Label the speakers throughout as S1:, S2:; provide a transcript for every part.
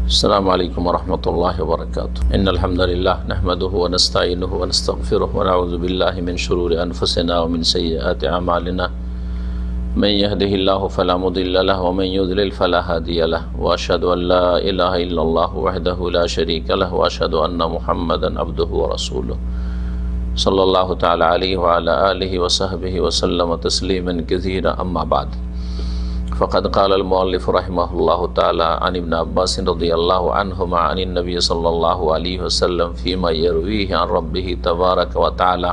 S1: السلام عليكم ورحمة الله وبركاته. إن الحمد لله نحمده ونستعينه ونستغفره ونعوذ بالله من شرور أنفسنا ومن سيئات أعمالنا من يهده الله فلا مضل له ومن يضلل فلا هادي له وأشهد أن لا إله إلا الله وحده لا شريك له وأشهد أن محمدا عبده ورسوله صلى الله تعالى عليه وعلى آله وصحبه وسلم تسليما كثيرا. أما بعد، فقد قال المؤلف رحمه الله تعالى عن ابن عباس رضي الله عنهما عن النبي صلى الله عليه وسلم فيما يرويه عن ربه تبارك وتعالى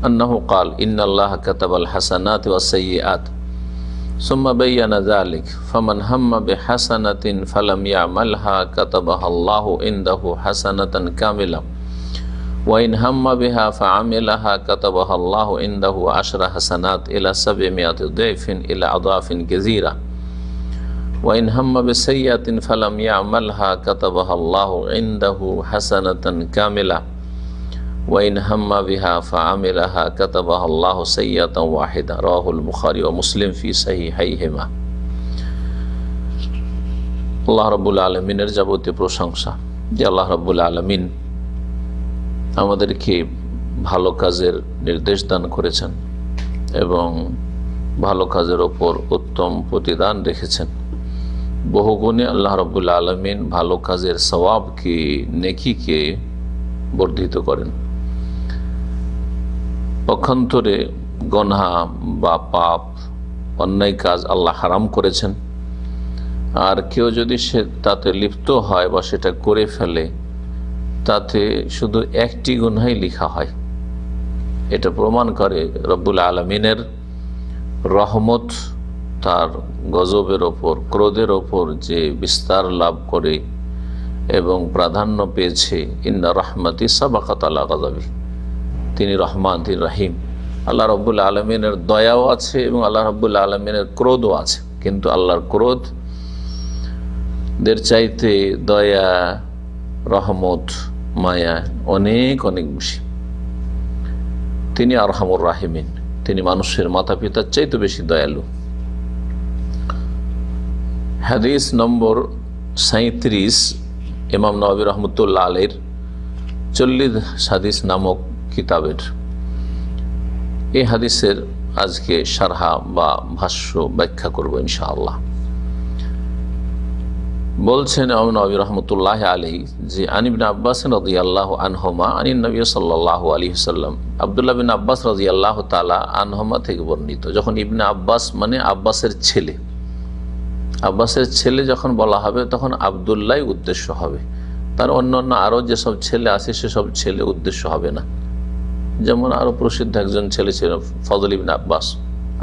S1: أنه قال إن الله كتب الحسنات والسيئات ثم بين ذلك فمن هم بحسنة فلم يعملها كتبها الله عنده حسنة كاملة وإن هم بها فعملها كتبها الله عنده 10 حسنات إلى 700 ضعف إلى أضعاف كثيرة وإن هم بسيئة فلم يعملها كتبها الله عنده حسنة كاملة وإن هم بها فعملها كتبها الله سيئة واحدة. رواه البخاري ومسلم في صحيحيهما. আল্লাহ রাব্বুল আলামিনের যাবতীয় প্রশংসা যে আল্লাহ রাব্বুল আলামিন আমাদেরকে ভালো কাজের নির্দেশ দান করেছেন এবং ভালো কাজের ওপর উত্তম প্রতিদান রেখেছেন। বহুগুণে আল্লাহ রাব্বুল আলামিন ভালো কাজের সওয়াবকে, নেকিকে বর্ধিত করেন। পক্ষান্তরে গুনাহ বা পাপ, অন্যায় কাজ আল্লাহ হারাম করেছেন। আর কেউ যদি সে তাতে লিপ্ত হয় বা সেটা করে ফেলে, তাতে শুধু একটি গুনাহই লেখা হয়। এটা প্রমাণ করে রব্বুল আলামিনের রহমত তার গজবের ওপর, ক্রোধের ওপর যে বিস্তার লাভ করে এবং প্রাধান্য পেয়েছে। ইন্না রাহমাতি সাবাকাত আলা গাযাবি, তিনি রহমান, তিনি রহিম। আল্লাহ রব্বুল আলামিনের দয়াও আছে এবং আল্লাহ রব্বুল আলামিনের ক্রোধও আছে, কিন্তু আল্লাহর ক্রোধ দের চাইতে দয়া, রহমত, মায়া অনেক অনেক বেশি। তিনি আরহামুর রাহিমিন, তিনি মানুষের মাতা পিতার চাইতে বেশি দয়ালু। হাদিস নম্বর 37 ইমাম নববী রহমতুল্লাহ আলাইহির 40 হাদিস নামক কিতাবের এই হাদিসের আজকে শারহা বা ভাষ্য ব্যাখ্যা করব ইনশাআল্লাহ। বলছেন ইমাম নববী রহমতুল্লাহ আলাইহি যে আন ইবনে আব্বাস রাদিয়াল্লাহু আনহুমা আনিন নবী সাল্লাল্লাহু আলাইহি ওয়াসাল্লাম, আব্দুল্লাহ বিন আব্বাস রাদিয়াল্লাহু তাআলা আনহুমা থেকে বর্ণিত। যখন ইবনে আব্বাস মানে আব্বাসের ছেলে, আব্বাসের ছেলে যখন বলা হবে তখন আব্দুল্লাহ উদ্দেশ্য হবে, তার অন্যান্য আরও যেসব ছেলে আছে সেসব ছেলে উদ্দেশ্য হবে না। যেমন আরও প্রসিদ্ধ একজন ছেলে ছিল ফজল ইবনে আব্বাস,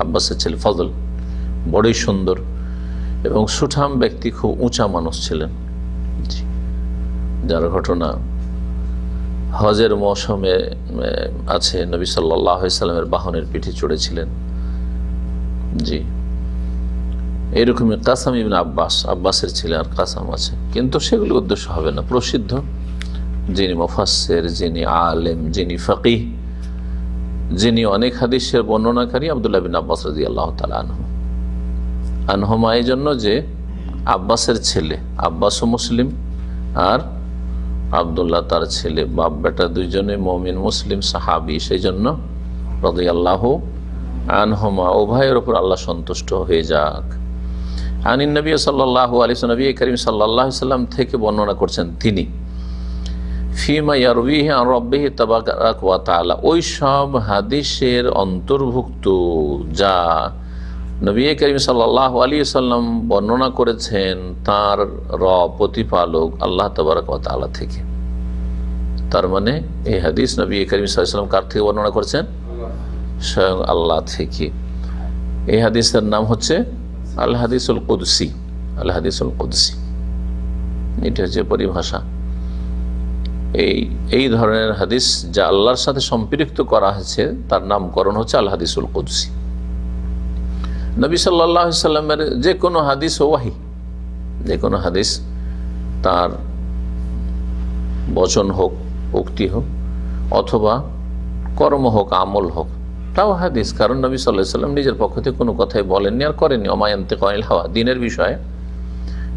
S1: আব্বাসের ছেলে ফজল, বড়ই সুন্দর এবং সুঠাম ব্যক্তি, খুব উঁচা মানুষ ছিলেন, যার ঘটনা হজের মৌসুমে আছে। নবী সাল্লাল্লাহু আলাইহি সাল্লামের বাহনের পিঠে চড়েছিলেন। জি, এইরকমই কাসাম ইবনে আব্বাস, আব্বাসের ছেলে আর কাসাম আছে, কিন্তু সেগুলো উদ্দেশ্য হবে না। প্রসিদ্ধ যিনি মুফাসসির, যিনি আলেম, যিনি ফকিহ, যিনি অনেক হাদিসের বর্ণনাকারী, আব্দুল্লাহ বিন আব্বাস রাদিয়াল্লাহু তাআলা আনহুমা, এই জন্য যে আব্বাসের ছেলে, আব্বাসও মুসলিম আর আব্দুল্লাহ তার ছেলে, বাপ বেটা দুইজনে মুমিন মুসলিম সাহাবী, সেই জন্য রাদিয়াল্লাহু আনহুমা, উভয়ের উপর আল্লাহ সন্তুষ্ট হয়ে যাক। আনিন নবী সাল্লাল্লাহু আলাইহি ওয়াসাল্লাম, নবী করিম সাল্লাল্লাহু আলাইহি ওয়াসাল্লাম থেকে বর্ণনা করছেন তিনি, ফিমা ইয়ারউইহি আন রাব্বিহি তাবারাক ওয়া তাআলা, ওই সব হাদিসের অন্তর্ভুক্ত যা নবী করিম সাল্লাল্লাহু আলাইহি ওয়াসাল্লাম বর্ণনা করেছেন তার রব, প্রতিপালক আল্লাহ তাবারাক ওয়া তাআলা থেকে। তার মানে এই হাদিস নবী করিম সাল্লাল্লাহু আলাইহি ওয়াসাল্লাম কার থেকে বর্ণনা করেছেন? স্বয়ং আল্লাহ থেকে। এই হাদিসের নাম হচ্ছে আল হাদিসুল কুদসি, আল হাদিসুল কুদসি, এটা হচ্ছে পরিভাষা। এই ধরনের হাদিস যা আল্লাহর সাথে সম্পৃক্ত করা হয়েছে তার নামকরণ হচ্ছে আল হাদিসুল কুদসি। নবী সাল্লাল্লাহু আলাইহি সাল্লামের যে কোনো হাদিস ও ওয়াহি, যে কোনো হাদিস, তার বচন হোক, উক্তি হোক, অথবা কর্ম হোক, আমল হোক, তাও হাদিস। কারণ নবী সাল্লাল্লাহু আলাইহি সাল্লাম নিজের পক্ষ থেকে কোনো কথাই বলেননি আর করেননি। ওমা ইয়ানতিকু আনিল হাওয়া, দ্বীনের বিষয়ে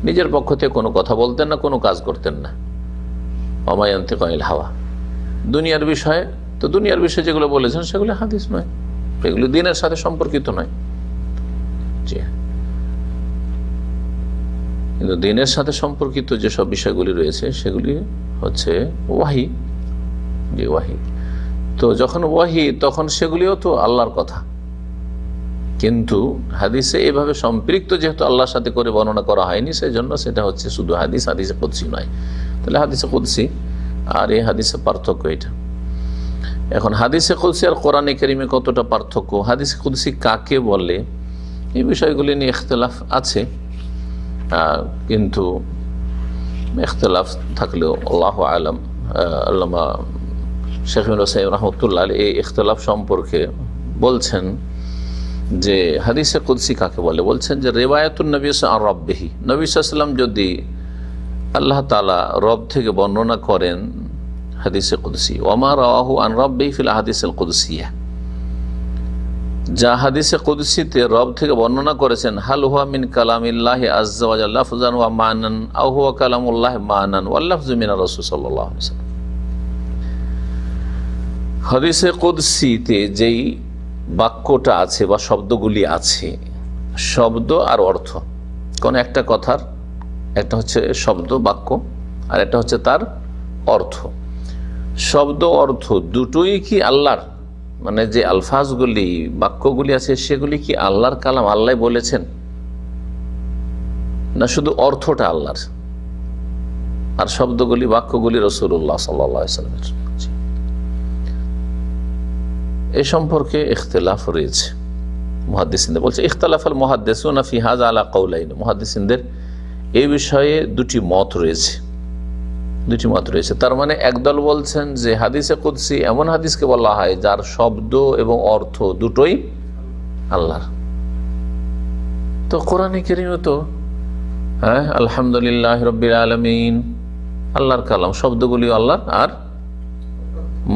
S1: নিজের পক্ষ থেকে কোনো কথা বলতেন না, কোনো কাজ করতেন না। ওয়া মা ইয়ানতিকু আনিল হাওয়া। দুনিয়ার বিষয়ে তো দুনিয়ার বিষয়ে যেগুলো বলেছেন সেগুলো হাদিস নয়, এগুলো দ্বীনের সাথে সম্পর্কিত নয়। জি, কিন্তু দ্বীনের সাথে সম্পর্কিত যেসব বিষয়গুলি রয়েছে সেগুলি হচ্ছে ওয়াহি। জি, ওয়াহি। তো যখন ওয়াহি তখন সেগুলিও তো আল্লাহর কথা, কিন্তু হাদিসে এভাবে সম্পৃক্ত যেহেতু আল্লাহর সাথে করে বর্ণনা করা হয়নি, সেই জন্য সেটা হচ্ছে শুধু হাদিস, হাদিসে কুদসি নয়। তাহলে হাদিসে কুদসি আর এই হাদিসে পার্থক্য এটা। এখন হাদিসে কুদসি আর কোরআনে কারীমে কতটা পার্থক্য, হাদিসে কুদসি কাকে বলে, এই বিষয়গুলি নিয়ে ইখতিলাফ আছে, কিন্তু ইখতিলাফ থাকলেও আল্লাহু আ'লাম। আল্লামা শেখ ইবনে উসাইমিন রাহমাতুল্লাহ আলাইহি এই ইখতিলাফ সম্পর্কে বলছেন যে হাদিসে কুদসি কাকে বলে। বলছেন যে রিওয়ায়াতুন নবী আন রাব্বিহি, নবী সাল্লাল্লাহু আলাইহি ওয়াসাল্লাম যদি আল্লাহ তাআলা রব থেকে বর্ণনা করেন হাদিসে কুদসি, ওয়া মা রাওয়াহু আন রাব্বিহি ফিল আহাদিসিল কুদসিয়াহ, যা হাদিসে কুদসিতে রব থেকে বর্ণনা করেছেন, হাল হুয়া মিন কালামিল্লাহি আযজা ওয়া জাল্লা লাফজান ওয়া মানান আও হুয়া কালামুল্লাহ মানান ওয়াল লাফজু মিনার রাসূল সাল্লাল্লাহু আলাইহি ওয়াসাল্লাম। হাদিসে কুদসিতে যেই বাক্যটা আছে বা শব্দগুলি আছে, শব্দ আর অর্থ, কোন একটা কথার একটা হচ্ছে শব্দ বাক্য আর একটা হচ্ছে তার অর্থ। শব্দ অর্থ দুটোই কি আল্লাহর, মানে যে আলফাজগুলি বাক্যগুলি আছে সেগুলি কি আল্লাহর কালাম, আল্লাহ বলেছেন, না শুধু অর্থটা আল্লাহর আর শব্দগুলি বাক্যগুলি রাসূলুল্লাহ সাল্লাল্লাহু আলাইহি ওয়াসাল্লামের? এ সম্পর্কে ইখতিলাফ রয়েছে মুহাদ্দিসিনদের। বলছে ইখতালাফাল মুহাদ্দিসুনা ফি হাযা আলা কাওলাইন, মুহাদ্দিসিনদের এই বিষয়ে দুটি মত রয়েছে। তার মানে একদল বলছেন যে হাদিসে কুদসি এমন হাদিসকে বলা হয় যার শব্দ এবং অর্থ দুটোই আল্লাহর। তো কোরআনে কারীমে তো আলহামদুলিল্লাহ রাব্বিল আলামিন আল্লাহর কালাম, শব্দগুলিও আল্লাহর আর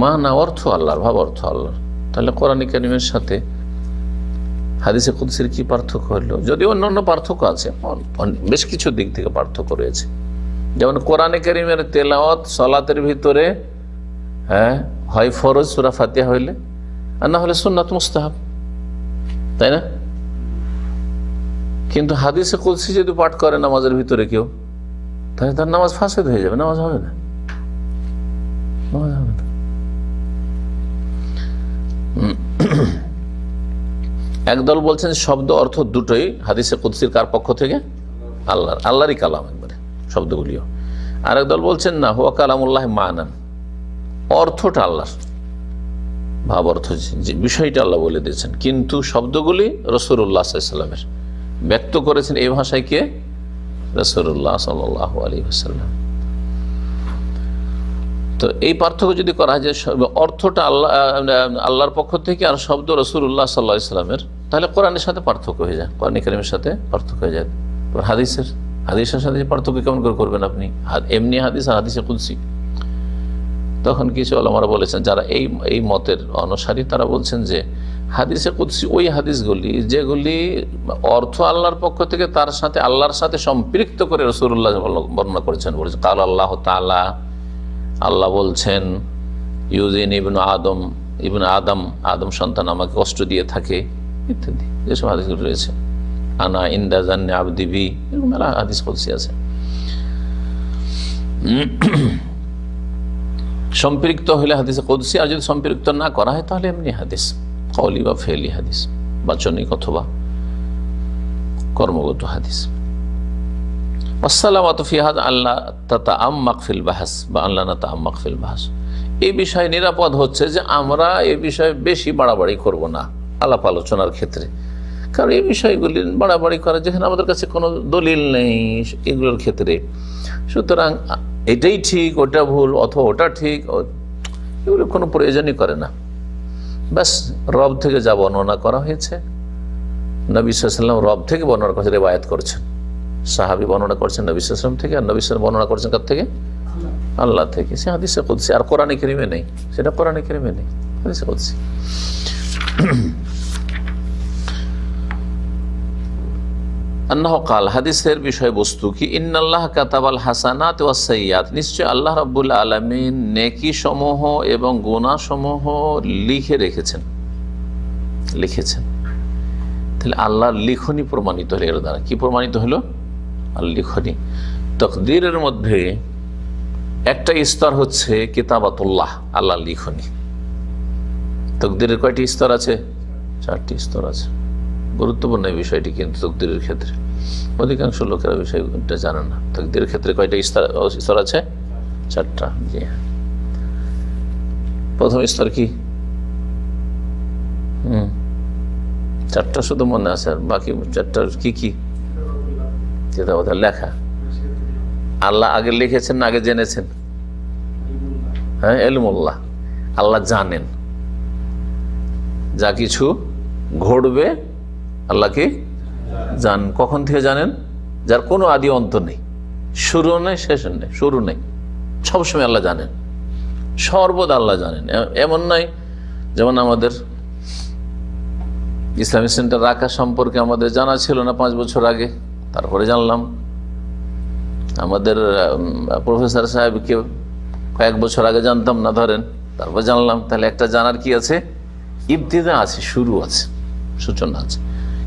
S1: মানা অর্থ আল্লাহর, ভাব অর্থ আল্লাহর। তাহলে কোরআনে কারীমের সাথে হাদিসে কুদসির কি পার্থক্য হলো? যদিও অন্যান্য পার্থক্য আছে, বেশ কিছু দিক থেকে পার্থক্য রয়েছে। যেমন কোরআনে কারীমের তেলাওয়াত সালাতের ভিতরে হয় ফরজ সূরা ফাতিহা হইলে, আর না হলে সুন্নাত মুস্তাহাব, তাই না? কিন্তু হাদিসে কুদসি যদি পাঠ করে নামাজের ভিতরে কেউ, তাহলে তার নামাজ ফাসেদ হয়ে যাবে, নামাজ হবে না, নামাজ হবে না। একদল বলছেন শব্দ অর্থ দুটোই হাদিসে কুদসির কার পক্ষ থেকে? আল্লাহর, আল্লাহরই কালাম একবারে শব্দগুলিও। আর একদল বলছেন না, হুয়া কালামুল্লাহ মানান, অর্থটা আল্লাহর, ভাব অর্থ যে বিষয়টা আল্লাহ বলে দিয়েছেন, কিন্তু শব্দগুলি রাসূলুল্লাহ সাল্লাল্লাহু আলাইহি ওয়াসাল্লামের, ব্যক্ত করেছেন এই ভাষায় কে? রাসূলুল্লাহ সাল্লাল্লাহু আলাইহি ওয়াসাল্লাম। তো এই পার্থক্য যদি করা হয় যে অর্থটা আল্লাহর পক্ষ থেকে আর শব্দ রাসূলুল্লাহ সাল্লাল্লাহু আলাইহি ওয়াসাল্লামের, তাহলে কোরআনের সাথে পার্থক্য হয়ে যায়, কোরআন কারীমের সাথে পার্থক্য হয়ে যায়। হাদিসের সাথে পার্থক্য কেমন করে করবেন আপনি? এমনি হাদিস আর হাদিসে কুদসি। তখন কিছু ওলামারা বলেছেন যারা এই মতের অনুসারী, তারা বলছেন যে হাদিসে কুদসি ওই হাদিসগুলি যেগুলি অর্থ আল্লাহর পক্ষ থেকে তার সাথে আল্লাহর সাথে সম্পৃক্ত করে রাসূলুল্লাহ বর্ণনা করেছেন। বলেছেন কাল আল্লাহ তাআলা, আল্লাহ বলছেন, ইউজিন ইবনু আদম সন্তান আমাকে কষ্ট দিয়ে থাকে, ইত্যাদি যেসব হাদিসগুলো রয়েছে। আনা ইনদা জান্নি আবদি বি, এরকম মেলা হাদিস কুদসি আছে। সম্পৃক্ত হলে হাদিসে কুদসি, আর যদি সম্পৃক্ত না করা হয় তাহলে এমনি হাদিস, কওলি বা ফেলি হাদিস, বাচনিক অথবা কর্মগত হাদিস। আসসালামাতু ফি হাযা আল্লাহ তাতাআম্মাক ফিল বাহস বা আল্লাহ নাতাআম্মাক ফিল বাহস, এই বিষয়ে নিরাপদ হচ্ছে যে আমরা এই বিষয়ে বেশি বাড়াবাড়ি করব না আলাপ আলোচনার ক্ষেত্রে। কারণ এই বিষয়গুলি বাড়াবাড়ি করা যেখানে আমাদের কাছে কোনো দলিল নেই এগুলোর ক্ষেত্রে, সুতরাং এটাই ঠিক ওটা ভুল অথবা ওটা ঠিক, এগুলো কোনো প্রয়োজনই করে না। ব্যাস রব থেকে যা বর্ণনা করা হয়েছে, নবী সাল্লাল্লাহু আলাইহি ওয়াসাল্লাম রব থেকে বর্ণনা করছেন, রিওয়ায়াত করছেন, সাহাবী বর্ণনা করছেন নবী সাল্লাল্লাহু আলাইহি ওয়াসাল্লাম থেকে, আর নবী সাল্লাল্লাহু আলাইহি ওয়াসাল্লাম বর্ণনা করছেন কার থেকে? আল্লাহ থেকে। সে হাদিসে কুদসি, আর কোরআনে কারীমে নেই, সেটা কোরআনে কারীমে নেই, হাদিসে কুদসি। আন্নাহু ক্বাল, হাদিসের বিষয়বস্তু কি, ইন্নাল্লাহ কাতাবাল হাসানাত ওয়াস সাইয়্যাত, নিশ্চয় আল্লাহ রাব্বুল আলামিন নেকি সমূহ এবং গুনাহ সমূহ লিখেছেন। তাহলে আল্লাহর লিখনি প্রমাণিত হলো, এর দ্বারা কি প্রমাণিত হলো? আল্লাহর লিখনি। তাকদীরের মধ্যে একটা স্তর হচ্ছে কিতাবাতুল্লাহ, আল্লাহর লিখনি। তাকদীরের কয়টি স্তর আছে? 4টি স্তর আছে। গুরুত্বপূর্ণ এই বিষয়টি কিন্তু তাকদীরের ক্ষেত্রে অধিকাংশ লোকেরা বিষয়টা জানে না। তাকদীরের ক্ষেত্রে কয়টা স্তর আছে? 4টা। জি হ্যাঁ। প্রথম স্তর কি? 4টা শুধু মনে আছে, আর বাকি 4টার কি কি? কিতাবাতুল্লাহ, লেখা। আল্লাহ আগে লিখেছেন না আগে জেনেছেন? হ্যাঁ, ইলমুল্লাহ, আল্লাহ জানেন যা কিছু ঘটবে, আল্লাহ কি জানেন। কখন থেকে জানেন? যার কোনো আদি অন্ত নেই, শুরু নেই শেষ নেই, শুরু নেই, সবসময় আল্লাহ জানেন, সর্বদা আল্লাহ জানেন। এমন নয় যেমন আমাদের ইসলামিক সেন্টার রাখা সম্পর্কে আমাদের জানা ছিল না 5 বছর আগে, তারপরে জানলাম। আমাদের প্রফেসর সাহেবকে কয়েক বছর আগে জানতাম না, ধরেন, তারপর জানলাম। তাহলে একটা জানার কি আছে? ইবতিদা আছে, শুরু আছে, সূচনা আছে।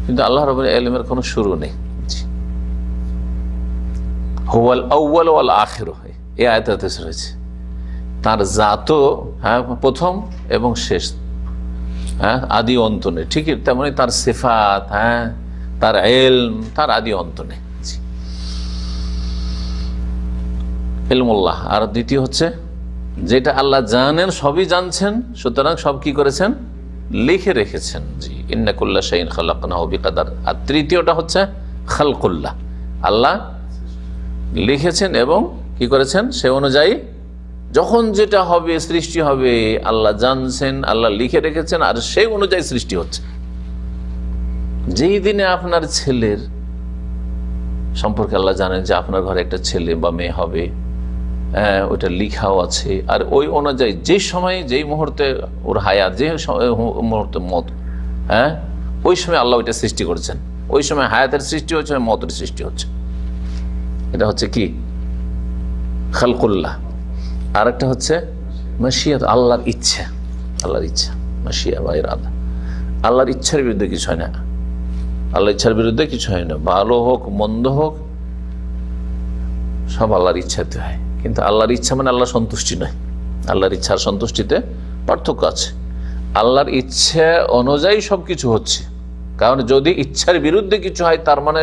S1: কিন্তু আল্লাহ রাব্বুল ইলমের কোনো শুরু নেই। হুয়াল আউয়াল ওয়াল আখির, এই আয়াতে রয়েছে তার জাতও প্রথম এবং শেষ, আদি অন্ত নেই। ঠিক তেমনি তার সিফাত, তার ইলম, তার আদি অন্ত নেই। ইলমুল্লাহ। আর দ্বিতীয় হচ্ছে যেটা আল্লাহ জানেন, সবই জানছেন, সুতরাং সব কি করেছেন? লিখে রেখেছেন। জি, ইন্না কুল্লা শাইইন খালাকনাহু বিকাদার। আর তৃতীয়টা হচ্ছে খালকুল্লাহ, আল্লাহ লিখেছেন এবং কি করেছেন? সে অনুযায়ী যখন যেটা হবে, সৃষ্টি হবে, আল্লাহ জানছেন, আল্লাহ লিখে রেখেছেন, আর সেই অনুযায়ী সৃষ্টি হচ্ছে। যেই দিনে আপনার ছেলের সম্পর্কে আল্লাহ জানেন যে আপনার ঘরে একটা ছেলে বা মেয়ে হবে, ওইটা লিখাও আছে, আর ওই অনুযায়ী যে সময়, যেই মুহূর্তে ওর হায়াত, যে মুহূর্তে মত, ওই সময় আল্লাহ ওইটা সৃষ্টি করেছেন। ওই সময় হায়াতের সৃষ্টি হচ্ছে, মতের সৃষ্টি হচ্ছে। এটা হচ্ছে কি? খালকুল্লাহ। আর একটা হচ্ছে মাশিয়াত, আল্লাহর ইচ্ছা। আল্লাহর ইচ্ছা, মাশিয়া বা ইরাদা। আল্লাহর ইচ্ছার বিরুদ্ধে কিছু হয় না। আল্লাহর ইচ্ছার বিরুদ্ধে কিছু হয় না। ভালো হোক মন্দ হোক, সব আল্লাহর ইচ্ছাতে হয়। কিন্তু আল্লাহর ইচ্ছা মানে আল্লাহ সন্তুষ্টি নয়। আল্লাহর ইচ্ছার সন্তুষ্টিতে পার্থক্য আছে। আল্লাহর ইচ্ছা অনুযায়ী সব কিছু হচ্ছে। কারণ যদি ইচ্ছার বিরুদ্ধে কিছু হয়, তার মানে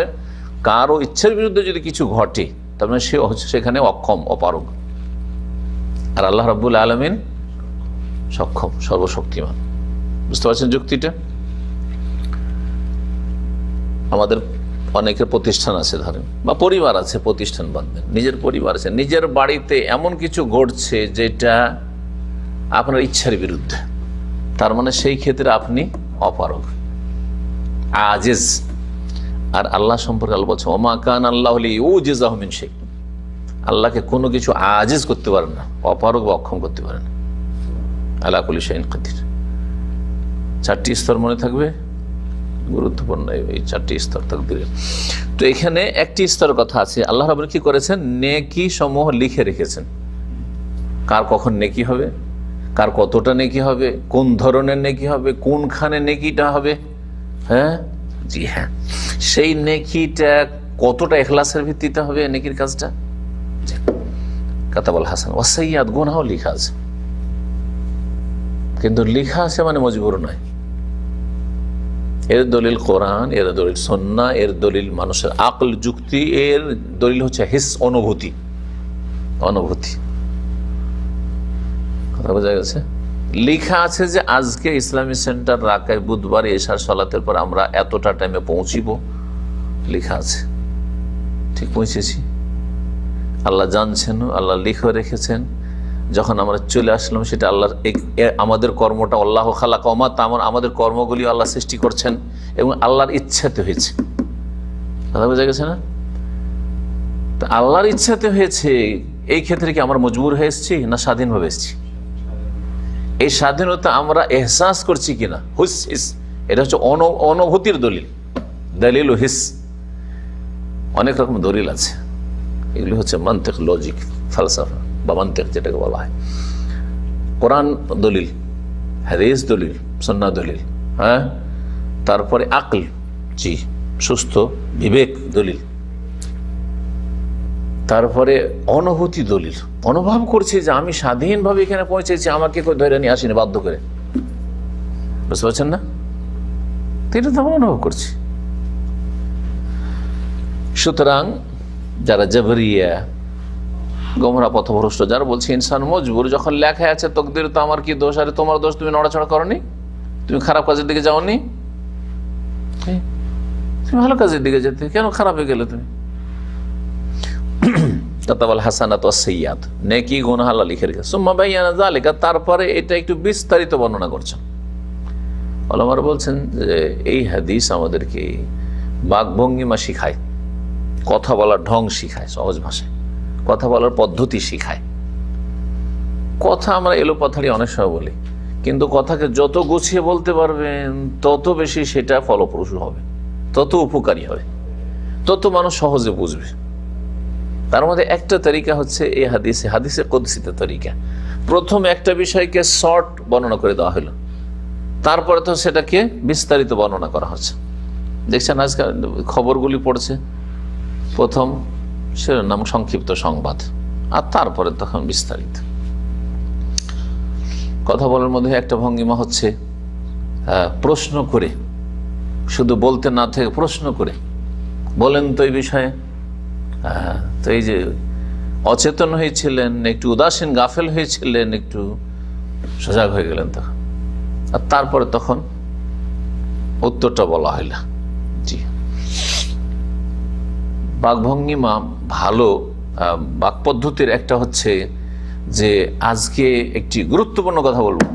S1: কারো ইচ্ছার বিরুদ্ধে যদি কিছু ঘটে, তার মানে সে হচ্ছে সেখানে অক্ষম, অপারগ। আর আল্লাহ রাব্বুল আলামিন সক্ষম, সর্বশক্তিমান। বুঝতে পারছেন যুক্তিটা? আমাদের অনেকের প্রতিষ্ঠান আছে, ধরেন, বা পরিবার আছে, প্রতিষ্ঠান বাঁধবেন, নিজের পরিবার আছে, নিজের বাড়িতে এমন কিছু ঘটছে যেটা আপনার ইচ্ছার বিরুদ্ধে, তার মানে সেই ক্ষেত্রে আপনি অপারগ, আজিজ। আর আল্লাহ সম্পর্কে আল্লাহ বলছে, ওমা কান আল্লাহু লিইউজিজাহু মিন শাই, আল্লাহকে কোনো কিছু আজিজ করতে পারেন না, অপারগ বা অক্ষম করতে পারেন না। আলা কুল্লি শাইইন কাদির। 4টি স্তর মনে থাকবে, গুরুত্বপূর্ণ এই 4টি স্তর তাকদীরের। তো এখানে একটি স্তরের কথা আছে। আল্লাহ রাব্বুল কি করেছেন? নেকি সমূহ লিখে রেখেছেন। কার কখন নেকি হবে, কার কতটা নেকি হবে, কোন ধরনের নেকি হবে, কোনখানে নেকিটা হবে। জি হ্যাঁ, সেই নেকিটা কতটা ইখলাসের ভিত্তিতে হবে, নেকির কাজটা। কাতাবাল হাসান ওয়াস সাইয়্যাত, গুনাহও লেখা আছে। কিন্তু লেখা আছে মানে মজবুর নয়। এর দলিল কোরআন, এর দলিল সুন্নাহ, এর দলিল মানুষের আকল, যুক্তি, এর দলিল হচ্ছে হিস, অনুভূতি। কথা বোঝা গেছে? লেখা আছে যে আজকে ইসলামী সেন্টার রাকায় বুধবার এশার সালাতের পর আমরা এতটা টাইমে পৌঁছিব, লেখা আছে। ঠিক পৌঁছেছি। আল্লাহ জানছেন, আল্লাহ লিখে রেখেছেন। যখন আমরা চলে আসলাম, সেটা আল্লাহর, আমাদের কর্মটা আল্লাহ খালাকা ওমা তা'মালুন, আমাদের কর্মগুলি আল্লাহ সৃষ্টি করছেন এবং আল্লাহর ইচ্ছাতে হয়েছে। কথা বোঝা গেছে না? তো আল্লাহর ইচ্ছাতে হয়েছে, এই ক্ষেত্রে কি আমরা মজবুর হয়ে এসেছি না স্বাধীনভাবে এসেছি? এই স্বাধীনতা আমরা এহসাস করছি কিনা, হুস হিস, এটা হচ্ছে অনুভূতির দলিল, দলিল হিস। অনেক রকম দলিল আছে, এগুলি হচ্ছে মান্তিক, লজিক, ফালসাফা বা মান্তিক যেটাকে বলা হয়। কোরআন দলিল, হাদিস দলিল, সুন্নাহ দলিল, হ্যাঁ, তারপরে আকল, জি, সুস্থ বিবেক দলিল, তারপরে অনুভূতি দলিল, অনুভব করছে যে আমি স্বাধীনভাবে এখানে পৌঁছেছি, আমাকে কেউ ধরে নিয়ে আসেনি বাধ্য করে, বুঝতে পারছেন না? এটা তো আমরা অনুভব করছি। সুতরাং যারা জাবরিয়া, গোমরা পথভ্রষ্ট, যারা বলছে ইনসান মজবুর, যখন লেখা আছে তকদির তো আমার কি দোষ, আরে তোমার দোষ, তুমি নড়াচড়া করনি, তুমি খারাপ কাজের দিকে যাওনি, তুমি ভালো কাজের দিকে যেতে, কেন খারাপ হয়ে গেলে তুমি? নেকি গুনাহ আল্লাহ লিখে রেখেছে। সুম্মা বায়্যানা যালিকা, তারপরে এটা একটু বিস্তারিত বর্ণনা করছেন। ওলামারা বলছেন যে এই হাদিস আমাদেরকে বাকভঙ্গিমা শিখায়, কথা বলার ঢং শিখায়, সহজ ভাষায় কথা বলার পদ্ধতি শিখায়। কথা আমরা এলোপাথারি অনেক সময় বলি, কিন্তু কথাকে যত গুছিয়ে বলতে পারবেন তত বেশি সেটা ফলপ্রসূ হবে, তত উপকারী হবে, তত মানুষ সহজে বুঝবে। তার মধ্যে একটা তরিকা হচ্ছে এই হাদিসে কুদসিতে তরিকা। প্রথম একটা বিষয়কে শর্ট বর্ণনা করে দেওয়া হলো, তারপরে তো সেটাকে বিস্তারিত বর্ণনা করা হচ্ছে। দেখছেন আজকাল খবরগুলি পড়ছে, প্রথম শিরোনাম সংক্ষিপ্ত সংবাদ, আর তারপরে তখন বিস্তারিত। কথা বলার মধ্যে একটা ভঙ্গিমা হচ্ছে প্রশ্ন করে, শুধু বলতে না থেকে প্রশ্ন করে বলেন তো এই বিষয়ে। তো এই যে অচেতন হয়েছিলেন, একটু উদাসীন গাফেল হয়েছিলেন, একটু সজাগ হয়ে গেলেন তখন, আর তারপরে তখন উত্তরটা বলা হইল। জি, বাকভঙ্গিমা ভালো বাক পদ্ধতির একটা হচ্ছে যে আজকে একটি গুরুত্বপূর্ণ কথা বলবো,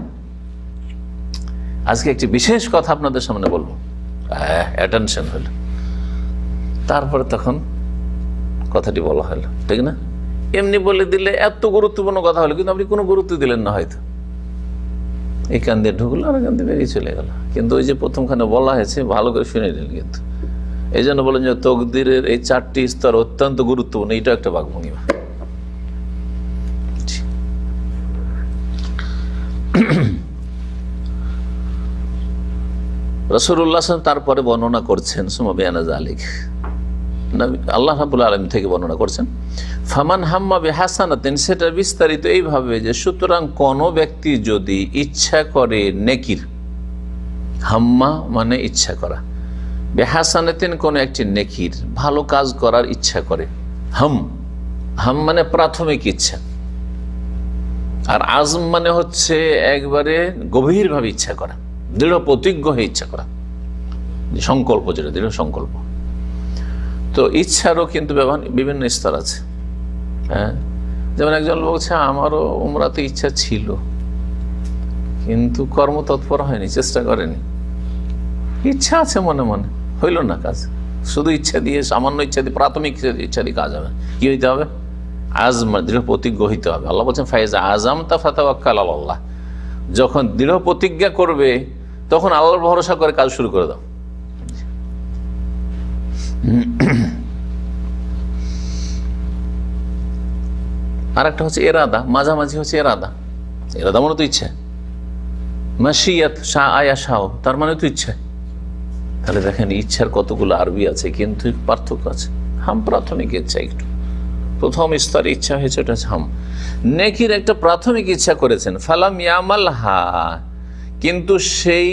S1: আজকে একটি বিশেষ কথা আপনাদের সামনে বলবো, অ্যাটেনশন হলো, তারপরে তখন কথাটি বলা হলো, ঠিক না? এমনি বলে দিলে এত গুরুত্বপূর্ণ কথা হলো, কিন্তু আপনি কোনো গুরুত্ব দিলেন না, হয়তো এই কান দিয়ে ঢুকলো আর কান দিয়ে বেরিয়ে চলে গেল। কিন্তু ওই যে প্রথমখানে বলা হয়েছে ভালো করে শুনে নিলেন। কিন্তু এই জন্য বলেন যে তকদিরের এই 4টি স্তর অত্যন্ত গুরুত্বপূর্ণ, এইটা একটা বাকভঙ্গিমা। রাসূলুল্লাহ তারপরে বর্ণনা করছেন, সুম্মা বায়ানা যালিক, আল্লাহ রাব্বুল আলামিন থেকে বর্ণনা করছেন, ফামান হাম্মা বিহাসানাতিন, সেটা বিস্তারিত এইভাবে যে সুতরাং কোন ব্যক্তি যদি ইচ্ছা করে নেকির, হাম্মা মানে ইচ্ছা করা, বিহাসানাতিন কোন একটি নেকির ভালো কাজ করার ইচ্ছা করে, হাম মানে প্রাথমিক ইচ্ছা, আর আজম মানে হচ্ছে একবারে গভীরভাবে ইচ্ছা করা, দৃঢ় প্রতিজ্ঞ হয়ে ইচ্ছা করা, সংকল্প, যেটা দৃঢ় সংকল্প। তো ইচ্ছারও কিন্তু বিভিন্ন স্তর আছে। হ্যাঁ, যেমন একজন বলছে আমারও উমরাতে ইচ্ছা ছিল, কিন্তু কর্মতৎপর হয়নি, চেষ্টা করেনি, ইচ্ছা আছে মনে মনে, হইল না কাজ। শুধু ইচ্ছা দিয়ে, সামান্য ইচ্ছা দিয়ে, প্রাথমিক ইচ্ছা দিয়ে কাজ হবে, কি হইতে হবে? আজম, দৃঢ় প্রতিজ্ঞ হইতে হবে। আল্লাহ বলছেন ফাইজা আজম তা ফাতাওয়াক্কাল আলাল্লাহ, যখন দৃঢ় প্রতিজ্ঞা করবে তখন আল্লাহর ভরসা করে কাজ শুরু করে দাও। আর একটা হচ্ছে এরাদা, মাঝামাঝি হচ্ছে এরাদা মানে তো ইচ্ছা, মাশিয়াত শাহ আয়া শাহ, তার মানে তো ইচ্ছা। তাহলে দেখেন ইচ্ছার কতগুলো আরবি আছে, কিন্তু পার্থক্য আছে। হাম প্রাথমিক ইচ্ছা, একটু প্রথম স্তরে ইচ্ছা হয়েছে, ওটা হাম। নেকির একটা প্রাথমিক ইচ্ছা করেছেন, ফালাম ইয়ামাল হা, কিন্তু সেই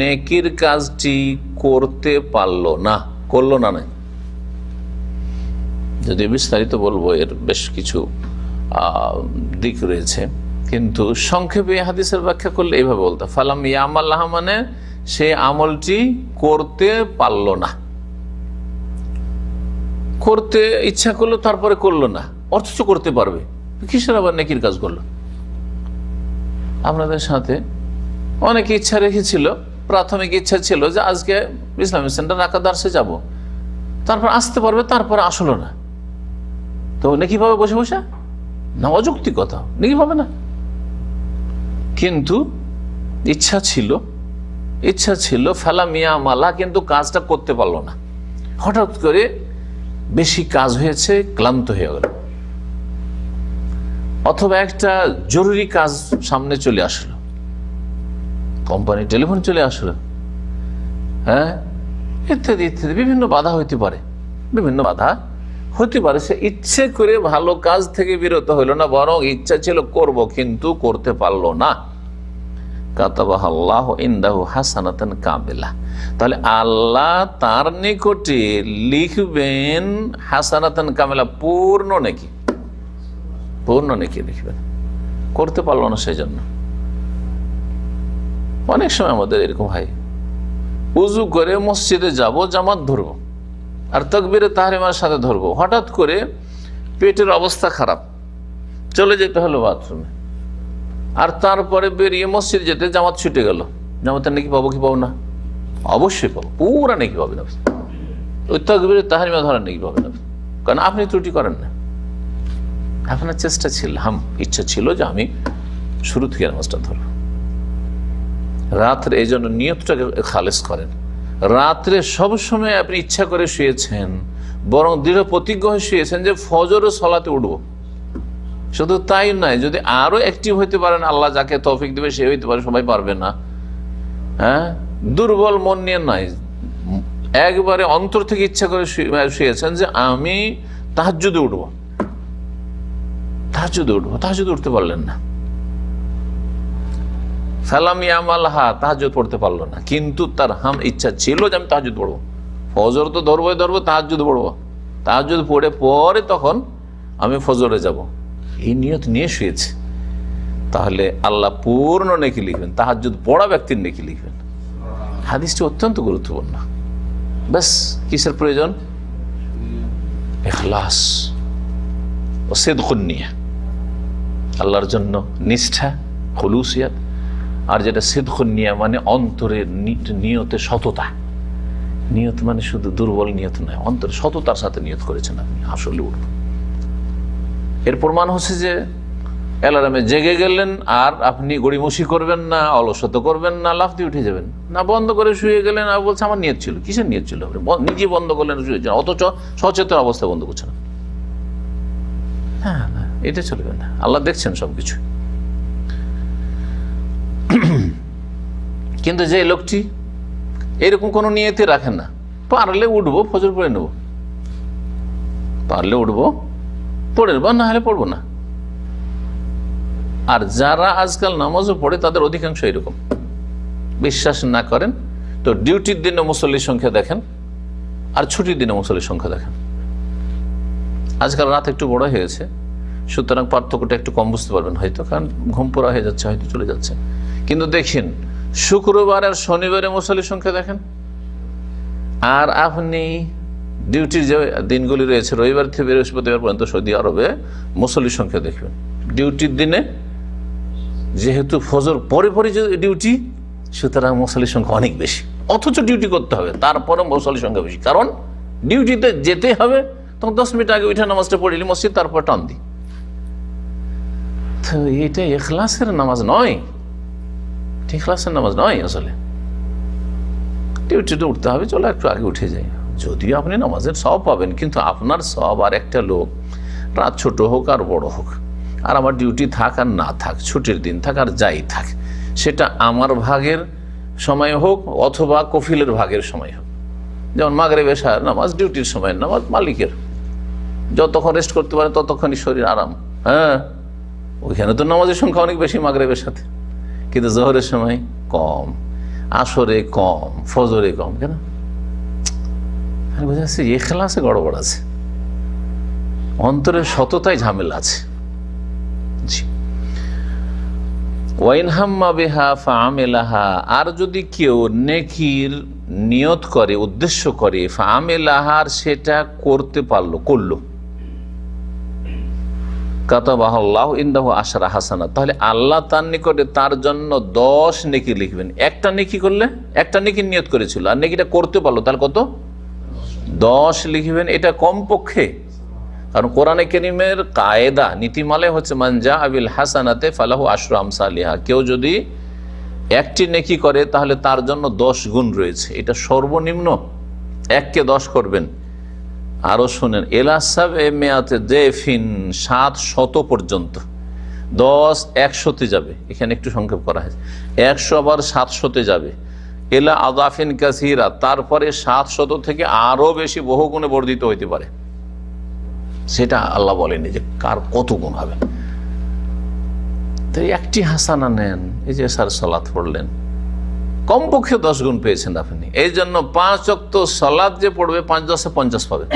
S1: নেকির কাজটি করতে পারলো না, করলো না। নাই যদি বিস্তারিত বলবো, এর বেশ কিছু দিক রয়েছে, কিন্তু সংক্ষেপে হাদিসের ব্যাখ্যা করলে এইভাবে বলতে, ফালাম ইয়ামাল হা মানে সেই আমলটি করতে পারলো না, করতে ইচ্ছা করলো তারপরে করলো না, অথচ করতে পারবে, কিসের আবার নেকির কাজ করলো? আপনাদের সাথে অনেকে ইচ্ছা রেখেছিল, প্রাথমিক ইচ্ছা ছিল যে আজকে ইসলামিক সেন্টার রাকা দার্সে যাব, তারপর আসতে পারবে, তারপরে আসলো না, তো নেকি পাবে বসে বসে? না, অযৌক্তিক কথা, নেকি পাবে না। কিন্তু ইচ্ছা ছিল, ফেলা মিয়া মালা, কিন্তু কাজটা করতে পারলো না। হঠাৎ করে বেশি কাজ হয়েছে, ক্লান্ত হয়ে গেল, অথবা একটা জরুরি কাজ সামনে চলে আসলো, কোম্পানির টেলিফোন চলে আসলো, হ্যাঁ, ইত্যাদি ইত্যাদি বিভিন্ন বাধা হইতে পারে, বিভিন্ন বাধা হতে পারে। সে ইচ্ছে করে ভালো কাজ থেকে বিরত হইল না, বরং ইচ্ছা ছিল করব কিন্তু করতে পারলো না। কাতাবাহাল্লাহু ইনদাহু হাসানাতান কামিলা, তাহলে আল্লাহ তার নিকটে লিখবেন হাসানাতান কামিলা, পূর্ণ নেকি, পূর্ণ নেকি লিখবেন। করতে পারলো না সেই জন্য। অনেক সময় আমাদের এরকম হয়, উজু করে মসজিদে যাব, জামাত ধরবো আর তাকবীরে তাহরিমার সাথে ধরবো, হঠাৎ করে পেটের অবস্থা খারাপ, চলে যেতে হলো বাথরুমে, আর তারপরে বেরিয়ে মসজিদ যেতে জামাত ছুটে গেল। জামাতের নাকি পাবো কি পাবো না? অবশ্যই পাবো, পুরা নাকি পাবেন আপনি। ওই তাকবীরে তাহরিমা ধরার নাকি পাবেন আপনি, কারণ আপনি ত্রুটি করেন না। আপনার চেষ্টা ছিল, ইচ্ছা ছিল যে আমি শুরু থেকে নামাজটা ধরবো। রাত্রে এই জন্য নিয়তটাকে খালেস করেন। রাত্রে সবসময় আপনি ইচ্ছা করে শুয়েছেন, বরং দৃঢ় প্রতিজ্ঞ হয়ে শুয়েছেন যে ফজর ও সলাতে উঠবো। শুধু তাই নয়, যদি আরো অ্যাক্টিভ হইতে পারেন, আল্লাহ যাকে তৌফিক দেবে সে হইতে পারে, সবাই পারবে না। হ্যাঁ, দুর্বল মন নিয়ে নয়, একবারে অন্তর থেকে ইচ্ছা করে শুয়েছেন যে আমি তাহাজ্জুদে উঠবো, তাহাজ্জুদে উঠবো। তাহাজ্জুদে উঠতে পারলেন না, সালাম ইয়ামালহা, তাহাজ্জুদ পড়তে পারলো না, কিন্তু তার ইচ্ছা ছিল যে আমি তাহাজ্জুদ পড়বো, ফজর তো ধরবোই ধরবো, তাহাজ্জুদ পড়বো, তাহাজ্জুদ পড়ে পরে তখন আমি ফজরে যাব, এই নিয়ত নিয়ে শুয়েছে। তাহলে আল্লাহ পূর্ণ নেকি লিখবেন, তাহাজ্জুদ পড়া ব্যক্তির নেকি লিখবেন। হাদিসটি অত্যন্ত গুরুত্বপূর্ণ। ব্যাস কিসের প্রয়োজন? ইখলাস ও সিদকুন নিয়া, আল্লাহর জন্য নিষ্ঠা, খুলুসিয়াত। আর যেটা সিদকুন নিয়া মানে অন্তরের নিয়তে সততা। নিয়ত মানে শুধু দুর্বল নিয়ত নয়, অন্তরে সততার সাথে নিয়ত করেছেন আপনি আসলে উঠব। এর প্রমাণ হচ্ছে যে অ্যালার্মে জেগে গেলেন আর আপনি গড়িমসি করবেন না, অলসতা করবেন না, লাফ দিয়ে উঠে যাবেন না, বন্ধ করে শুয়ে গেলেন আর বলছে আমার নিয়ত ছিল। কিসের নিয়ত ছিল? নিজে বন্ধ করলেন, শুয়েছেন, অথচ সচেতন অবস্থায় বন্ধ করছেন। হ্যাঁ, না, এটা চলবে না। আল্লাহ দেখছেন সবকিছু। কিন্তু যে লোকটি এরকম কোনো নিয়তে রাখেন না, পারলে উঠবো, ফজর পড়ে নেবো, পারলে উঠবো পড়ে নেবো, না হলে পড়বো না। আর যারা আজকাল নামাজও পড়ে তাদের অধিকাংশ এরকম। বিশ্বাস না করেন তো ডিউটির দিনে মুসল্লির সংখ্যা দেখেন আর ছুটির দিনে মুসল্লির সংখ্যা দেখেন। আজকাল রাত একটু বড় হয়েছে, সুতরাং পার্থক্যটা একটু কম বুঝতে পারবেন হয়তো, কারণ ঘুম পড়া হয়ে যাচ্ছে, হয়তো চলে যাচ্ছে। কিন্তু দেখেন শুক্রবার আর শনিবারে মুসল্লির সংখ্যা দেখেন, আর আপনি ডিউটির যে দিনগুলি রয়েছে রবিবার থেকে বৃহস্পতিবার পর্যন্ত সৌদি আরবে মুসল্লির সংখ্যা দেখবেন। ডিউটির দিনে যেহেতু ফজর পরে পরে যে ডিউটি, সুতরাং মুসল্লির সংখ্যা অনেক বেশি, অথচ ডিউটি করতে হবে, তারপরে মুসল্লির সংখ্যা বেশি। কারণ ডিউটিতে যেতে হবে, তখন 10 মিনিট আগে উঠে নামাজটা পড়িলি মসজিদ, তারপর টান দি। তো এটা ইখলাসের নামাজ নয়, ইখলাসের নামাজ নয়। আসলে ডিউটিতে উঠতে হবে, চলো একটু আগে উঠে যাই, যদিও আপনি নামাজের সওয়াব পাবেন, কিন্তু আপনার সওয়াব আর একটা লোক, রাত ছোট হোক আর বড় হোক, আর আমার ডিউটি থাক আর না থাক, ছুটির দিন থাক আর যাই থাক, সেটা আমার ভাগের সময় হোক অথবা কফিলের ভাগের সময় হোক। যেমন মাগরিব এশার নামাজ ডিউটির সময় নামাজ, মালিকের যতক্ষণ রেস্ট করতে পারে ততক্ষণই শরীর আরাম। হ্যাঁ, ওইখানে তো নামাজের সংখ্যা অনেক বেশি মাগরিবের সাথে, কিন্তু জোহরের সময় কম, আসরে কম, ফজরে কম। কেন? বোঝা যাচ্ছে ইখলাসে গড়বড় আছে, অন্তরের সততায় ঝামেলা আছে। আর যদি কেউ নেকির নিয়ত করে, উদ্দেশ্য করে, ফাআমিলাহার সেটা করতে করলো, কাতাবাহাল্লাহু ইনদাহু আশরা হাসানাত, তাহলে আল্লাহ তার নিকটে তার জন্য 10 নেকি লিখবেন। একটা নেকি করলে, একটা নেকির নিয়ত করেছিল আর নেকিটা করতে পারলো, তাহলে কত? 10 লিখবেন। এটা কমপক্ষে, কারণ কোরআনে কারীমের কায়দা নীতিমালায় হচ্ছে মান জা আবিল হাসানাতে ফালাহু আশরু আমসালিহা, কেউ যদি একটি নেকি করে তাহলে তার জন্য 10 গুণ রয়েছে। এটা সর্বনিম্ন 1 কে 10 করবেন, আরো শুনেন, এলাসাব এ মেয়াতে দেফিন 700 পর্যন্ত, 10 100-তে যাবে, এখানে একটু সংক্ষেপ করা হয়েছে, 100 আবার 700-তে যাবে, এলা আদাফিন কাসিরা, তারপরে 700 থেকে আরো বেশি বহু গুণে বর্ধিত হইতে পারে। সেটা আল্লাহ বলেনি যে কার কত গুণ হবে। তো একটি হাসানা নেন, এই যে স্যার সালাত পড়লেন, কমপক্ষে 10 গুণ পেয়েছেন আপনি। এই জন্য 5 ওয়াক্ত সালাত যে পড়বে 5-10-এ 50 পাবে।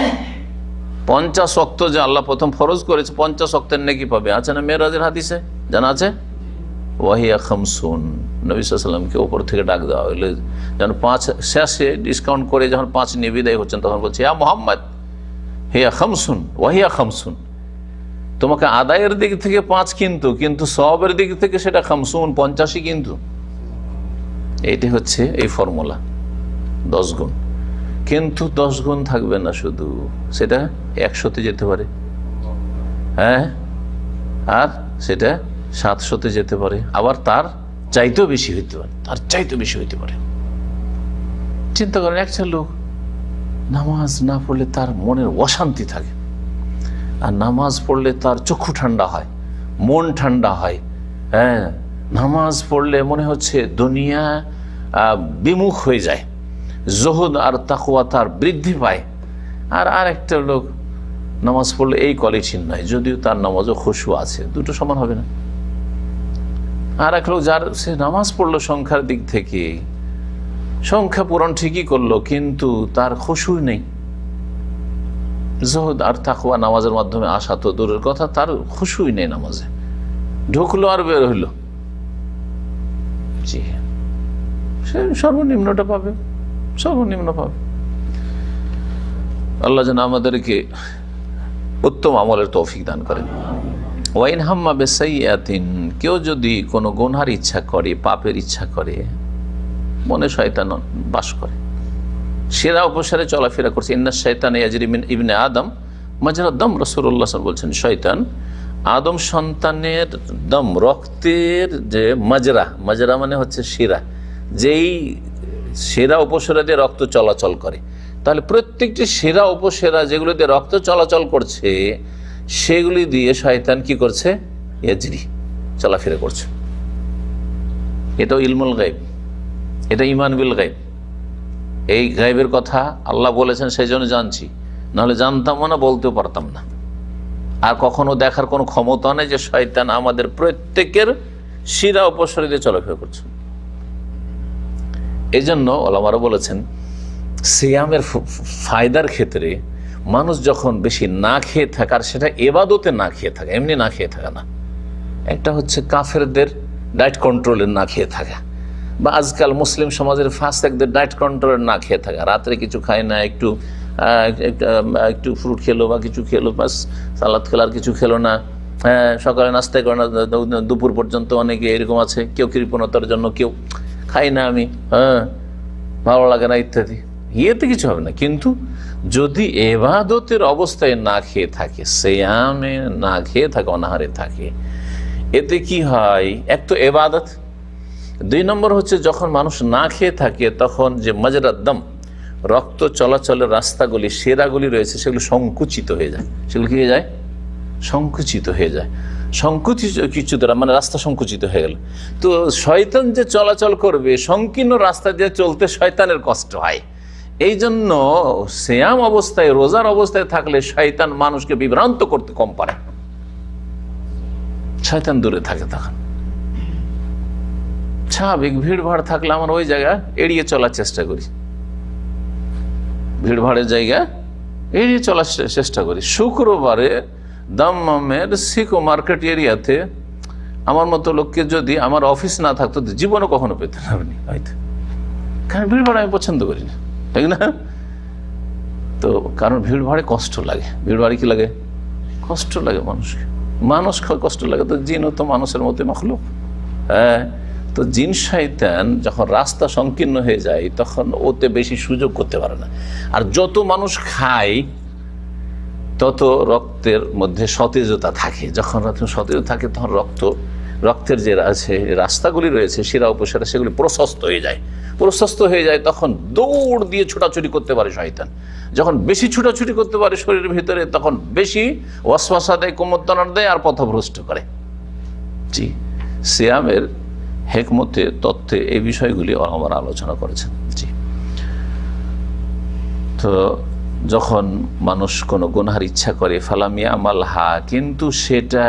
S1: 50 ওয়াক্ত যে আল্লাহ প্রথম ফরজ করেছে, 50 ওয়াক্তের নেকি পাবে। আছে না মেরাজের হাদিসে, জানা আছে? ওয়াহিয়া খামসুন, নবী সাল্লাল্লাহু আলাইহি ওয়াসাল্লামকে উপর থেকে ডাক দেওয়া হইলে যখন 5 শেষে ডিসকাউন্ট করে যখন 5 নিয়ে বিদায় হচ্ছেন, তখন বলছে, ইয়া মুহাম্মদ হিয়া খামসুন ওয়াহিয়া খামসুন, তোমাকে আদায়ের দিক থেকে 5 কিন্তু সওয়াবের দিক থেকে সেটা খামসুন 50 কিন্তু। এইটি হচ্ছে এই ফর্মুলা, 10 গুণ। কিন্তু 10 গুণ থাকবে না শুধু, সেটা 100-তে যেতে পারে, হ্যাঁ, আর সেটা 700-তে যেতে পারে, আবার তার চাইতেও বেশি হইতে পারে, তার চাইতেও বেশি হইতে পারে। চিন্তা করেন, একটা লোক নামাজ না পড়লে তার মনের অশান্তি থাকে, আর নামাজ পড়লে তার চক্ষু ঠান্ডা হয়, মন ঠান্ডা হয়, হ্যাঁ, নামাজ পড়লে মনে হচ্ছে দুনিয়া বিমুখ হয়ে যায়, জহুদ আর তাকওয়া তার বৃদ্ধি পায়। আর একটা লোক নামাজ পড়লে এই কোয়ালিটির নয়, যদিও তার নামাজও খুশু আছে, দুটো সমান হবে না। আর এক লোক যার সে নামাজ পড়লো সংখ্যার দিক থেকে, সংখ্যা পূরণ ঠিকই করলো, কিন্তু তার খুশু নেই। জহুদ আর তাকওয়া নামাজের মাধ্যমে আসা তো দূরের কথা, তার খুশুই নেই, নামাজে ঢুকলো আর বের হইলো। জি, সে সর্বনিম্নটা পাবে, সর্বনিম্ন পাবে। আল্লাহ যেন আমাদেরকে উত্তম আমলের তৌফিক দান করেন। ওয়াইন হাম্মা বিসাইয়্যাতিন, কেউ যদি কোনো গুনহার ইচ্ছা করে, পাপের ইচ্ছা করে, মনে শয়তান বাস করে, সেরা উপসারে চলাফেরা করছে, ইন্না শাইতান ইয়াজরি মিন ইবনে আদম মাজরা দম, রাসূলুল্লাহ সাল্লাল্লাহু আলাইহি ওয়াসাল্লাম বলছেন, শয়তান আদম সন্তানের দম, রক্তের যে মাজরা মানে হচ্ছে শিরা, যেই শিরা উপশিরা দিয়ে রক্ত চলাচল করে, তাহলে প্রত্যেকটি শিরা উপশিরা যেগুলো দিয়ে রক্ত চলাচল করছে, সেগুলি দিয়ে শয়তান কি করছে? ইয়াজরি, চলাফেরা করছে। এটাও ইলমুল গায়ব, এটা ঈমান বিল গায়ব। এই গায়বের কথা আল্লাহ বলেছেন, সেই জন্য জানছি, নাহলে জানতাম না, বলতেও পারতাম না। আর কখনো দেখার কোনো ক্ষমতা নেই যে শয়তান আমাদের প্রত্যেকের শিরা উপশিরা দিয়ে চলাফেরা করছে। এই জন্য ওলামারা বলেছেন, সিয়ামের ফায়দার ক্ষেত্রে মানুষ যখন বেশি না খেয়ে থাকে, আর সেটা এবাদতে না খেয়ে থাকে, এমনি না খেয়ে থাকা না, একটা হচ্ছে কাফেরদের ডায়েট কন্ট্রোলের না খেয়ে থাকা, বা আজকাল মুসলিম সমাজের ফাসেকদের ডায়েট কন্ট্রোলের না খেয়ে থাকা, রাত্রে কিছু খায় না, একটু ফ্রুট খেলো বা কিছু খেলো, বাস সালাদ খেলো, আর কিছু খেলো না, হ্যাঁ, সকালে নাস্তা করে না, দুপুর পর্যন্ত অনেকে এরকম আছে, কেউ কৃপণতার জন্য, কেউ খাই না আমি, হ্যাঁ, ভালো লাগে না ইত্যাদি, ইয়েতে কিছু হবে না। কিন্তু যদি এবাদতের অবস্থায় না খেয়ে থাকে, সিয়ামে না খেয়ে থাকে, অনাহারে থাকে, এতে কি হয়? এক তো এবাদত, 2 নম্বর হচ্ছে যখন মানুষ না খেয়ে থাকে, তখন যে মাজরাদ দম, রক্ত চলাচলের রাস্তাগুলি, সেরাগুলি রয়েছে, সেগুলো সংকুচিত হয়ে যায়। সেগুলো কি হয়ে যায়? সংকুচিত হয়ে যায়। সংকুচিত কিছু দ্বারা মানে রাস্তা সংকুচিত হয়ে গেল। তো শয়তান যে চলাচল করবে, সংকীর্ণ রাস্তা দিয়ে চলতে শয়তানের কষ্ট হয়। এই জন্য সিয়াম অবস্থায়, রোজার অবস্থায় থাকলে শয়তান মানুষকে বিভ্রান্ত করতে কম পারে, শয়তান দূরে থাকে। তখন স্বাভাবিক ভিড়ভাড় থাকলে আমার ওই জায়গা এড়িয়ে চলার চেষ্টা করি, ভিড়ভাড়ের জায়গা এড়িয়ে চলার চেষ্টা করি। শুক্রবারে দাম্মামের সিকো মার্কেট এরিয়াতে আমার মতো লোককে যদি আমার অফিস না থাকতো, জীবনে কখনো পেতেন আপনি হয়তো, কারণ ভিড়ভাড় আমি পছন্দ করি না, ঠিক না? তো কারণ ভিড়ভাড়ে কষ্ট লাগে, ভিড়ভাড়ে কি লাগে? কষ্ট লাগে মানুষকে, মানুষ কষ্ট লাগে, তো জিনও তো মানুষের মতো মাখলুক। হ্যাঁ, তো জিন শয়তান যখন রাস্তা সংকীর্ণ হয়ে যায়, তখন ওতে বেশি সুযোগ করতে পারে না। আর যত মানুষ খায় তত রক্তের মধ্যে সতেজতা থাকে, যখন সতেজ থাকে তখন রক্ত রক্তের যে আছে রাস্তাগুলি রয়েছে শিরা উপশিরা সেগুলি প্রশস্ত হয়ে যায়। প্রশস্ত হয়ে যায় তখন দৌড় দিয়ে ছোটাছুটি করতে পারে শয়তান। যখন বেশি ছোটাছুটি করতে পারে শরীরের ভিতরে তখন বেশি ওয়াসওয়াসা দেয়, কুমন্ত্রণা দেয় আর পথভ্রষ্ট করে। জি, সিয়ামের হেকমতে তথ্যে এই বিষয়গুলি আমার আলোচনা করেছেন। জি, তো যখন মানুষ কোনো গুনাহার ইচ্ছা করে ফালামিয়া আমাল হা, কিন্তু সেটা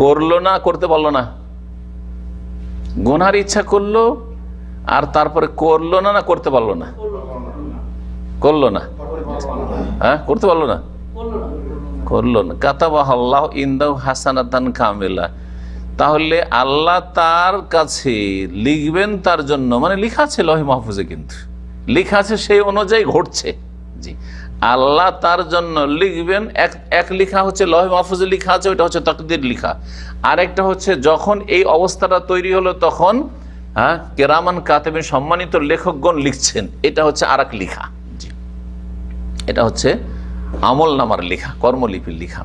S1: করলো না, করতে পারলো না। গুনাহার ইচ্ছা করলো আর তারপরে করলো না, না করতে পারলো না, করলো না, হ্যাঁ করতে পারলো না, করলো না। কাতাবাহ আল্লাহ ইনদাহু হাসানাতান কামিলা, তাহলে আল্লাহ তার কাছে লিখবেন তার জন্য, মানে লিখা আছে লৌহে মাহফুজে, কিন্তু লিখা আছে সেই অনুযায়ী ঘটছে। জি, আল্লাহ তার জন্য লিখবেন। এক লিখা হচ্ছে লৌহে মাহফুজে লিখা আছে, ওইটা হচ্ছে তাকদীর লিখা। আরেকটা হচ্ছে যখন এই অবস্থাটা তৈরি হলো তখন কেরামান কাতেবিন সম্মানিত লেখকগণ লিখছেন, এটা হচ্ছে আর এক লিখা। জি, এটা হচ্ছে আমল নামার লিখা, কর্মলিপির লিখা।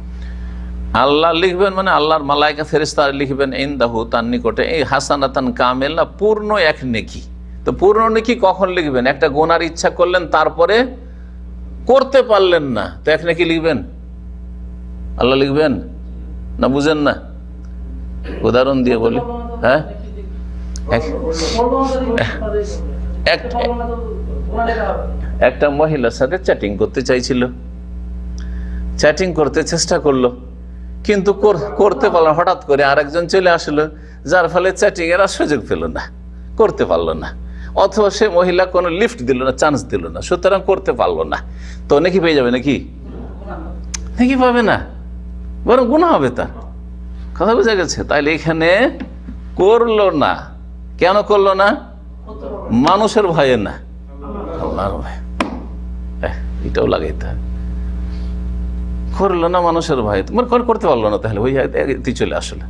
S1: আল্লাহ লিখবেন মানে আল্লাহর মালায়েকা ফেরেশতা লিখবেন ইনদাহু, তার নিকটে, এই হাসানাতান কামেলা, পূর্ণ এক নেকি। তো পূর্ণ নেকি কখন লিখবেন? একটা গুনার ইচ্ছা করলেন তারপরে করতে পারলেন না, তো এক নেকি লিখবেন? আল্লাহ লিখবেন না? বুঝেন না? উদাহরণ দিয়ে বলি। হ্যাঁ, একটা মহিলার সাথে চ্যাটিং করতে চাইছিল, চ্যাটিং করতে চেষ্টা করলো কিন্তু করতে পারলো না। হঠাৎ করে আরেকজন চলে আসলো, যার ফলে চ্যাটিং এর আর সুযোগ পেল না, করতে পারলো না। অথবা সে মহিলা কোনো লিফট দিল না, চান্স দিল না, সুতরাং করতে পারলো না। তো নাকি পেয়ে যাবে? নাকি নাকি পাবে না, বরং গুনাহ হবে তার। কথা বোঝা গেছে? তাইলে এখানে করলো না, কেন করলো না? মানুষের ভয়ে না, আল্লাহর ভয়ে। এটাও লাগাইতে হবে। করলো না মানুষের ভয়, তোমার করতে পারলো না, তাহলে ওই চলে আসলে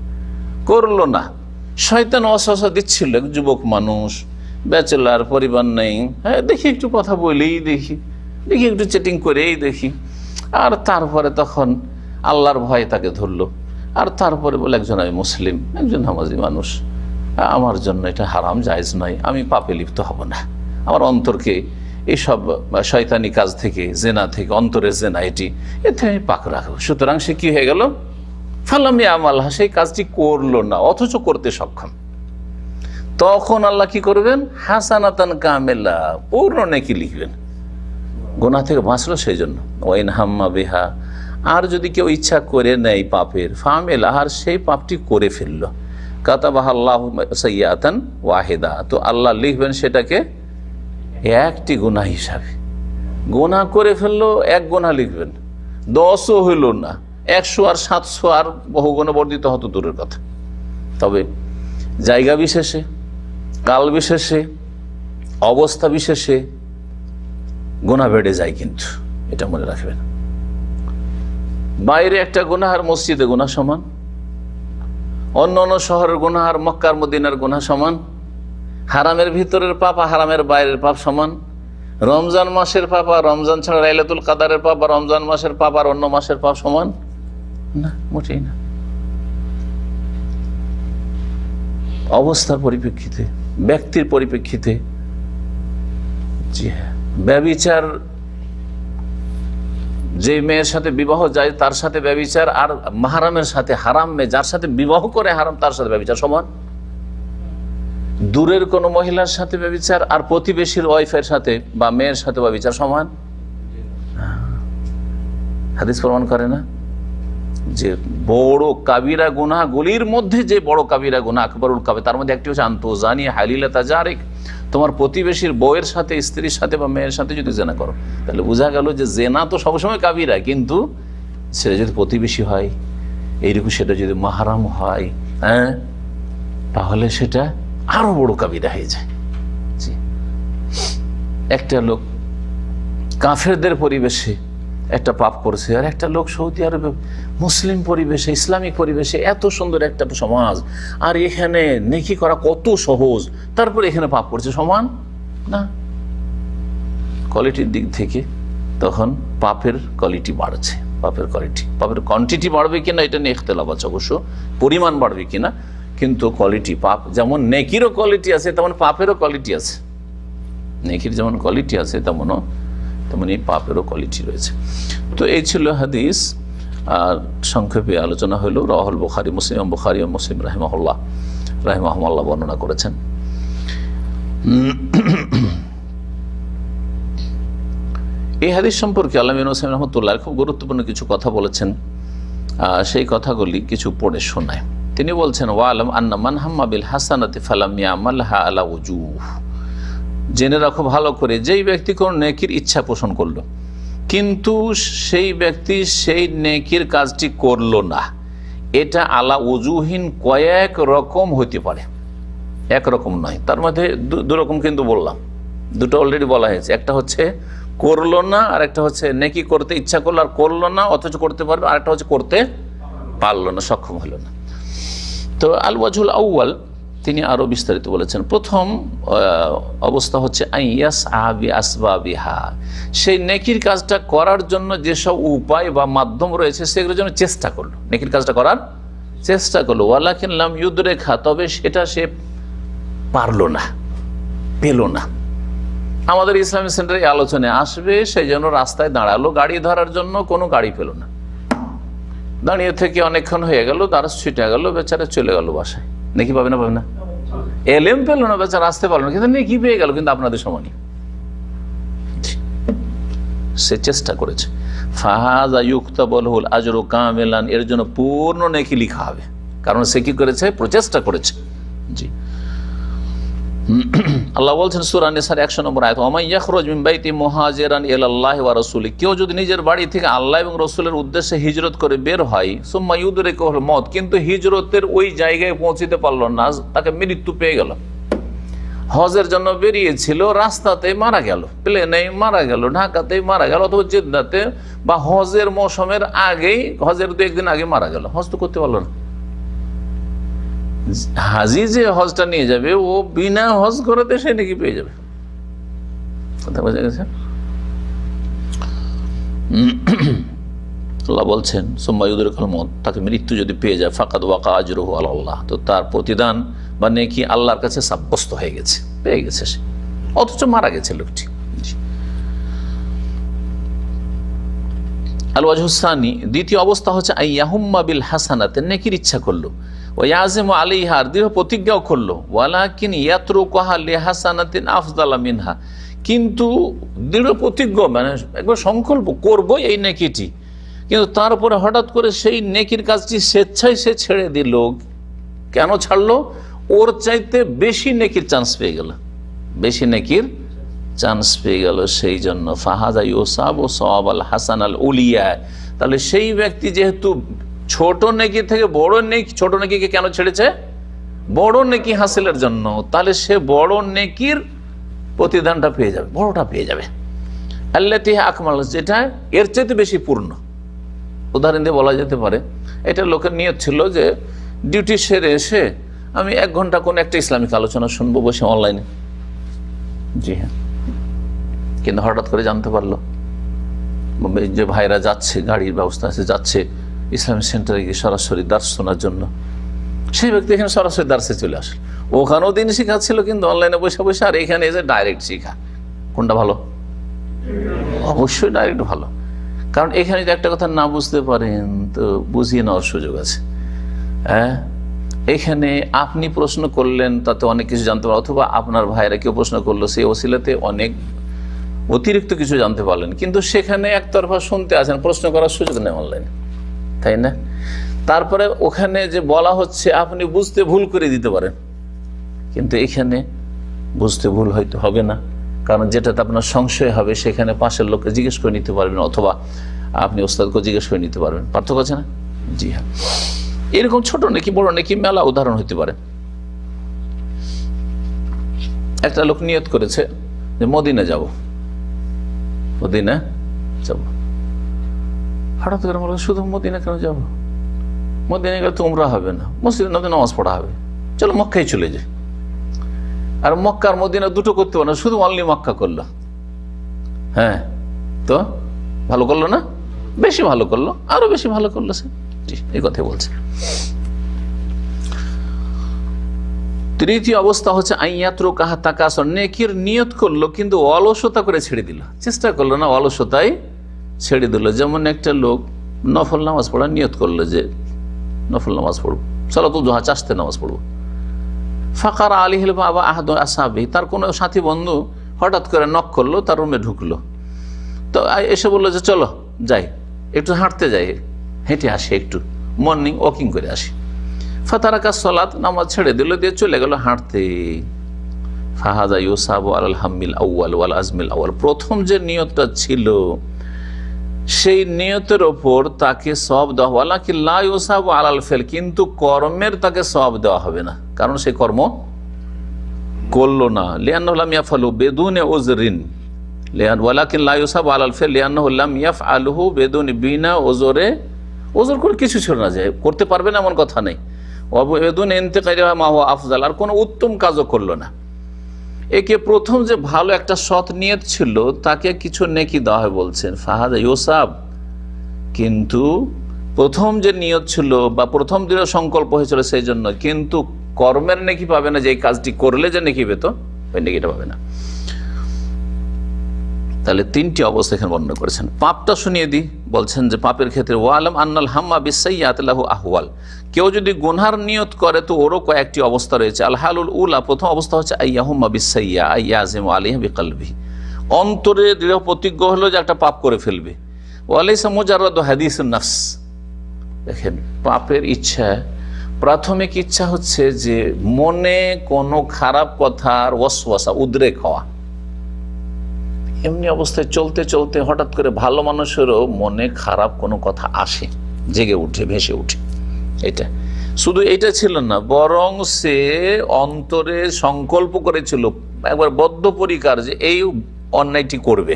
S1: করলো না। শয়তান ওয়াসওয়াসা দিচ্ছিল, যুবক মানুষ, ব্যাচেলার, পরিবার নেই, হ্যাঁ দেখি একটু কথা বলেই দেখি, দেখি একটু চ্যাটিং করেই দেখি। আর তারপরে তখন আল্লাহর ভয় তাকে ধরলো। আর তারপরে বলে, একজন আমি মুসলিম, একজন নামাজি মানুষ, আমার জন্য এটা হারাম, জায়েজ নয়, আমি পাপে লিপ্ত হব না, আমার অন্তরকে এইসব শয়তানি কাজ থেকে, জেনা থেকে, অন্তরের জেনা এটি, এতে আমি পাক রাখবো। সুতরাং সে কি হয়ে গেল? ফালামিয়া আমালহা, সেই কাজটি করলো না, অথচ করতে সক্ষম। তখন আল্লাহ কি করবেন? হাসানাতান কামেলা, পূর্ণ নেকি লিখবেন। গুনাহ থেকে বাঁচলো সেই জন্য। ওয়াইন হাম্মা বিহা, আর যদি কেউ ইচ্ছা করে নেয় পাপের, ফামেলা, আর সেই পাপটি করে ফেললো, কাতাবাহা আল্লাহু সাইয়্যাতান ওয়াহিদা, তো আল্লাহ লিখবেন সেটাকে একটি গুনাহ হিসাবে। গুনাহ করে ফেললো, এক গুনাহ লিখবেন, 10ও হইল না, 100 আর 700 আর বহু গুণে বর্ধিত হতো দূরের কথা। তবে জায়গা বিশেষে, কাল বিশেষে, অবস্থা বিশেষে গুনাহ বেড়ে যায়, কিন্তু এটা মনে রাখবেন। বাইরে একটা গুনাহ আর মসজিদে গুনাহ সমান, অন্য অন্য শহরের গুনাহ আর মক্কার মদিনার গুনাহ সমান, হারামের ভিতরের পাপ আর হারামের বাইরের পাপ সমান, রমজান মাসের পাপ আর রমজান ছাড়া লাইলাতুল কাদারের পাপ আর রমজান মাসের পাপ আর অন্য মাসের পাপ সমান না, মোটেই না। অবস্থার পরিপ্রেক্ষিতে, ব্যক্তির পরিপ্রেক্ষিতে। জি হ্যাঁ, ব্যভিচার, যে মেয়ের সাথে বিবাহ যায় তার সাথে ব্যভিচার, আর মাহরামের সাথে, হারাম মেয়ে যার সাথে বিবাহ করে হারাম, তার সাথে ব্যভিচার সমান। দূরের কোনো মহিলার সাথে ব্যভিচার আর প্রতিবেশীর ওয়াইফের সাথে বা মেয়ের সাথে ব্যভিচার সমান। হাদিস প্রমাণ করে না যে বড় কাবিরা গুনাহগুলির মধ্যে যে বড় কাবিরা গুনাহ, আকবরুল কাবিরা, তার মধ্যে একটি হচ্ছে আনতুজানি হালিলা তাজারিক, তোমার প্রতিবেশীর বউয়ের সাথে, স্ত্রীর সাথে বা মেয়ের সাথে যদি জেনা করো, তাহলে বোঝা গেল যে জেনা তো সবসময় কাবিরা, কিন্তু সেটা যদি প্রতিবেশী হয়, এইরকম সেটা যদি মাহরাম হয়, হ্যাঁ, তাহলে সেটা আরো বড় কাবিরা হয়ে যায়। জি, একটা লোক কাফেরদের পরিবেশে একটা পাপ করছে, আর একটা লোক সৌদি আরবে মুসলিম পরিবেশে, ইসলামিক পরিবেশে, এত সুন্দর একটা সমাজ, আর এখানে নেকি করা কত সহজ, তারপরে এখানে পাপ করছে, সমান না। কোয়ালিটির দিক থেকে তখন পাপের কোয়ালিটি বাড়ছে, পাপের কোয়ালিটি, পাপের কোয়ান্টিটি বাড়বে কিনা এটা নিয়ে ইখতিলাফ আছে অবশ্য, পরিমাণ বাড়বে কিনা, কিন্তু কোয়ালিটি, পাপ যেমন নেকিরও কোয়ালিটি আছে তেমন পাপেরও কোয়ালিটি আছে। নেকির যেমন কোয়ালিটি আছে তেমনই পাপেরও কোয়ালিটি রয়েছে। তো এই ছিল হাদিস। আর সংক্ষেপে আলোচনা হলো রাওয়াহুল বুখারী, বুখারী ও মুসলিম রাহিমাহুল্লাহ বর্ণনা করেছেন। এই হাদিস সম্পর্কে আল্লামা ইবনে উসাইমিন রাহমাতুল্লাহ খুব গুরুত্বপূর্ণ কিছু কথা বলেছেন। সেই কথাগুলি কিছু পড়ে শোনায়। তিনি বলছেন, ওয়ালাম আন্না মান হাম্মা বিল হাসানাতি ফালাম ইয়ামালহা আলা ওয়াজুহ, জেনে রাখো ভালো করে, যেই ব্যক্তি কোন নেকির ইচ্ছা পোষণ করলো কিন্তু সেই ব্যক্তি সেই নেকির কাজটি করলো না, এটা আলা ওজুহিন কয়েক রকম হইতে পারে, একরকম নয়। তার মধ্যে দুরকম কিন্তু বললাম, দুটো অলরেডি বলা হয়েছে। একটা হচ্ছে করলো না, আর একটা হচ্ছে নেকি করতে ইচ্ছা করলো আর করলো না অথচ করতে পারবে, আর একটা হচ্ছে করতে পারলো না, সক্ষম হলো না। তো আল ওয়াজহুল আউয়াল তিনি আরো বিস্তারিত বলেছেন। প্রথম অবস্থা হচ্ছে আইয়াস আবি আসবাবিহা, সেই নেকির কাজটা করার জন্য যেসব উপায় বা মাধ্যম রয়েছে সেগুলোর জন্য চেষ্টা করলো, নেকির কাজটা করার চেষ্টা করলো। ওয়ালাকিন লাম ইউদরিকহা, তবে সেটা সে পারলো না, পেল না। আমাদের ইসলামী সেন্টারে আলোচনায় আসবে, সেই জন্য রাস্তায় দাঁড়ালো গাড়ি ধরার জন্য, কোনো গাড়ি পেল না, দাঁড়িয়ে থেকে অনেকক্ষণ হয়ে গেল, দারাজ ছুটে গেল, বেচারা চলে গেল বাসায়। নেকি পাবে না? পাবে না। এলেম পেল না, বেচারা আসতে পারলো না, কিন্তু নেকি পেয়ে গেল, কিন্তু আপনাদের সমানই। সে চেষ্টা করেছে। ফাহাযা ইউকতাবু লাহুল আজরু কামিলান, এর জন্য পূর্ণ নেকি লিখা হবে, কারণ সে কি করেছে? প্রচেষ্টা করেছে। জি, আল্লাহ বলছেন সূরা নিসার 100 নম্বর আয়াত, ওয়া মান ইয়াখরুজ মিন বাইতি মুহাজিরান ইলাল্লাহি ওয়া রাসূলি, কেউ যদি নিজের বাড়ি থেকে আল্লাহ এবং রাসূলের উদ্দেশ্যে হিজরত করে বের হয়, সুম্মা ইউদরিকুহুল মউত, কিন্তু হিজরতের ওই জায়গায় পৌঁছতে পারলো না, তাকে মৃত্যু পেয়ে গেল। হজের জন্য বেরিয়েছিল, রাস্তাতে মারা গেল, প্লেনে মারা গেল, ঢাকাতেই মারা গেল, অথবা জেদ্দাতে, বা হজের মৌসুমের আগেই, হজের 2-1 দিন আগে মারা গেল, হজ তো করতে পারলো না। হাজি যে হজটা নিয়ে যাবে, ও বিনা হজ করাতে সে নাকি পেয়ে যাবে। কথা বোঝা গেছে? আল্লাহ বলছেন সুম্মা ইউদরিকুহুল মউত, তাকে মৃত্যু যদি পেয়ে যায়, ফাকাদ ওয়াকা আজরুহু আলাল্লাহ, তো তার প্রতিদান বা নেকি আল্লাহর কাছে সাব্যস্ত হয়ে গেছে, পেয়ে গেছে সে, অথচ মারা গেছে লোকটি। আল ওয়াজহুস সানি, দ্বিতীয় অবস্থা হচ্ছে আইয়াহুম্মা বিল হাসানাতে, নেকির ইচ্ছা করলো, ওয়াজিমু আলাইহা, দৃঢ় প্রতিজ্ঞাও করলো, ওয়ালাকিন ইয়াতরুকুহা লিহাসানাতিন আফদালা মিনহা, কিন্তু দৃঢ় প্রতিজ্ঞ মানে একবার সংকল্প করবো এই নেকিটি, কিন্তু তারপরে হঠাৎ করে সেই নেকির কাজটি স্বেচ্ছায় সে ছেড়ে দিল। কেন ছাড়লো? ওর চাইতে বেশি নেকির চান্স পেয়ে গেল, বেশি নেকির চান্স পেয়ে গেল, সেই জন্য ফাহাযা ইউসাবু সাওয়াবাল হাসানাল উলিয়া, তাহলে সেই ব্যক্তি যেহেতু ছোট নেকি থেকে বড় নেকি, ছোট নেকিকে কেন ছেড়েছে? বড় নেকি হাসিলের জন্য, তাহলে সে বড় নেকির প্রতিদানটা পেয়ে যাবে, বড়টা পেয়ে যাবে। আল্লাতী আকমাল, যেটা এর চাইতে বেশি পূর্ণ। উদাহরণ দিয়ে বলা যেতে পারে, এটা লোকের নিয়ত ছিল যে ডিউটি সেরে এসে আমি 1 ঘন্টা কোন একটা ইসলামিক আলোচনা শুনবো বসে অনলাইনে। জি হ্যাঁ, কিন্তু হঠাৎ করে জানতে পারলো যে ভাইরা যাচ্ছে, গাড়ির ব্যবস্থা আছে, যাচ্ছে ইসলামিক সেন্টারে গিয়ে সরাসরি দার্স শোনার জন্য। সেই ব্যক্তি এখানে সরাসরি দার্সে চলে আসলো, ওখানেও দিন শিখাচ্ছিল কিন্তু অনলাইনে বসে বসে, আর এখানে এসে ডাইরেক্ট শিখা। কোনটা ভালো? অবশ্যই ডাইরেক্ট ভালো, কারণ এখানে যদি একটা কথা না বুঝতে পারেন তো বুঝিয়ে নেওয়ার সুযোগ আছে। হ্যাঁ, এখানে আপনি প্রশ্ন করলেন, তাতে অনেক কিছু জানতে পারেন, অথবা আপনার ভাইরা কেউ প্রশ্ন করলো, সেই ওসিলাতে অনেক অতিরিক্ত কিছু জানতে পারলেন। কিন্তু সেখানে একতরফা শুনতে আছেন, প্রশ্ন করার সুযোগ নেই অনলাইনে, তাই না? তারপরে ওখানে যে বলা হচ্ছে আপনি বুঝতে ভুল করে দিতে পারেন, কিন্তু এখানে বুঝতে ভুল হয়তো হবে না, কারণ যেটাতে আপনার সংশয় হবে সেখানে পাশের লোককে জিজ্ঞেস করে নিতে পারবেন, অথবা আপনি ওস্তাদকে জিজ্ঞেস করে নিতে পারবেন। পার্থক্য আছে না? জি হ্যাঁ, এরকম ছোট নাকি বড় নাকি মেলা উদাহরণ হতে পারে। একটা লোক নিয়ত করেছে যে মদিনা যাব, মদিনা যাব, হঠাৎ করে বলল শুধু মদিনা কেন যাব? মদিনা গেলে তো উমরা হবে না, মসজিদে নবী নামাজ পড়া হবে, চলো মক্কায় চলে যাই। আর মক্কা আর মদিনা দুটো করতে পারে না, শুধু অনলি মক্কা করলো। হ্যাঁ, তো ভালো করলো না? বেশি ভালো করলো, আরো বেশি ভালো করলো সে। এই কথাই বলছে। তৃতীয় অবস্থা হচ্ছে আইয়াত্র কাহা তাকাসর, নেকির নিয়ত করলো কিন্তু অলসতা করে ছেড়ে দিল, চেষ্টা করলো না, অলসতায় ছেড়ে দিল। যেমন একটা লোক নফল নামাজ পড়ার নিয়ত করলো যে নফল নামাজ পড়বো, সালাতুল দুহা, চাষতে নামাজ পড়বো। ফাকার আলিহিল বাবা আহাদ আসাবি, তার কোনো সাথী বন্ধু হঠাৎ করে নক করলো, তার রুমে ঢুকলো, তো এসে বললো যে চলো যাই, একটু হাঁটতে যাই, হেঁটে আসি, একটু মর্নিং ওয়াকিং করে আসি। ফাতারাকা সলাত, নামাজ ছেড়ে দিল, দিয়ে চলে গেল হাঁটতে। ফাহাদা ইউসাবু আল হামিল আউয়াল ওয়াল আজমিল আউয়াল, প্রথম যে নিয়তটা ছিল সেই নিয়তের ওপর তাকে সওয়াব দেওয়া, ওয়ালাকিন লা ইউসাবু আলাল ফেল, কিন্তু কর্মের তাকে সওয়াব দেওয়া হবে না, কারণ সেই কর্ম করলো না। লিআন্নাহু লাম ইয়াফআলু বিদুনি উযরিন, ওয়ালাকিন লা ইউসাবু আলাল ফেল লিআন্নাহু লাম ইয়াফআলহু বিদুনি, বিনা ওজরে, ওজর করে কিছু ছিল না, যে করতে পারবে না এমন কথা নেই। ওয়াবিদুনি ইনতিকারিহা মা হুয়া আফজাল, আর কোনো উত্তম কাজও করলো না। একে প্রথম যে ভালো একটা সৎ নিয়ত ছিল তাকে কিছু নেকি দেওয়া হয় বলছেন ফাহাদা ইউসাব, কিন্তু প্রথম যে নিয়ত ছিল বা প্রথম দৃঢ় সংকল্প হয়েছিল সেই জন্য, কিন্তু কর্মের নেকি পাবে না, যে এই কাজটি করলে যে নেকি পেত ওই নেকিটা পাবে না। তাহলে তিনটি অবস্থা এখানে বর্ণনা করেছেন। পাপটা শুনিয়ে দিই, বলছেন যে পাপের ক্ষেত্রে ওয়ালাম আন্নাল হাম্মা বিসাইয়্যাত লাহু আহওয়াল, কেউ যদি গুনহার নিয়ত করে তো ওরও কয়েকটি অবস্থা রয়েছে। আল হালুল উলা, প্রথম অবস্থা হচ্ছে আইয়াহুম্মা বিসাইয়্যা আইয়াজিমু আলাইহা বিকলবিহি, অন্তরে দৃঢ় প্রতিজ্ঞ হলো যে একটা পাপ করে ফেলবে। ওয়ালাইসা মুজাররাদু হাদিসুন নাফস, দেখেন পাপের ইচ্ছা, প্রাথমিক ইচ্ছা হচ্ছে যে মনে কোনো খারাপ কথার ওয়াসওয়াসা, উদ্রেক হওয়া। এমনি অবস্থায় চলতে চলতে হঠাৎ করে ভালো মানুষেরও মনে খারাপ কোনো কথা আসে, জেগে উঠে, ভেসে উঠে। এটা শুধু এটা ছিল না, বরং সে অন্তরে সংকল্প করেছিল একবার বদ্ধপরিকার যে এই অন্যায়টি করবে।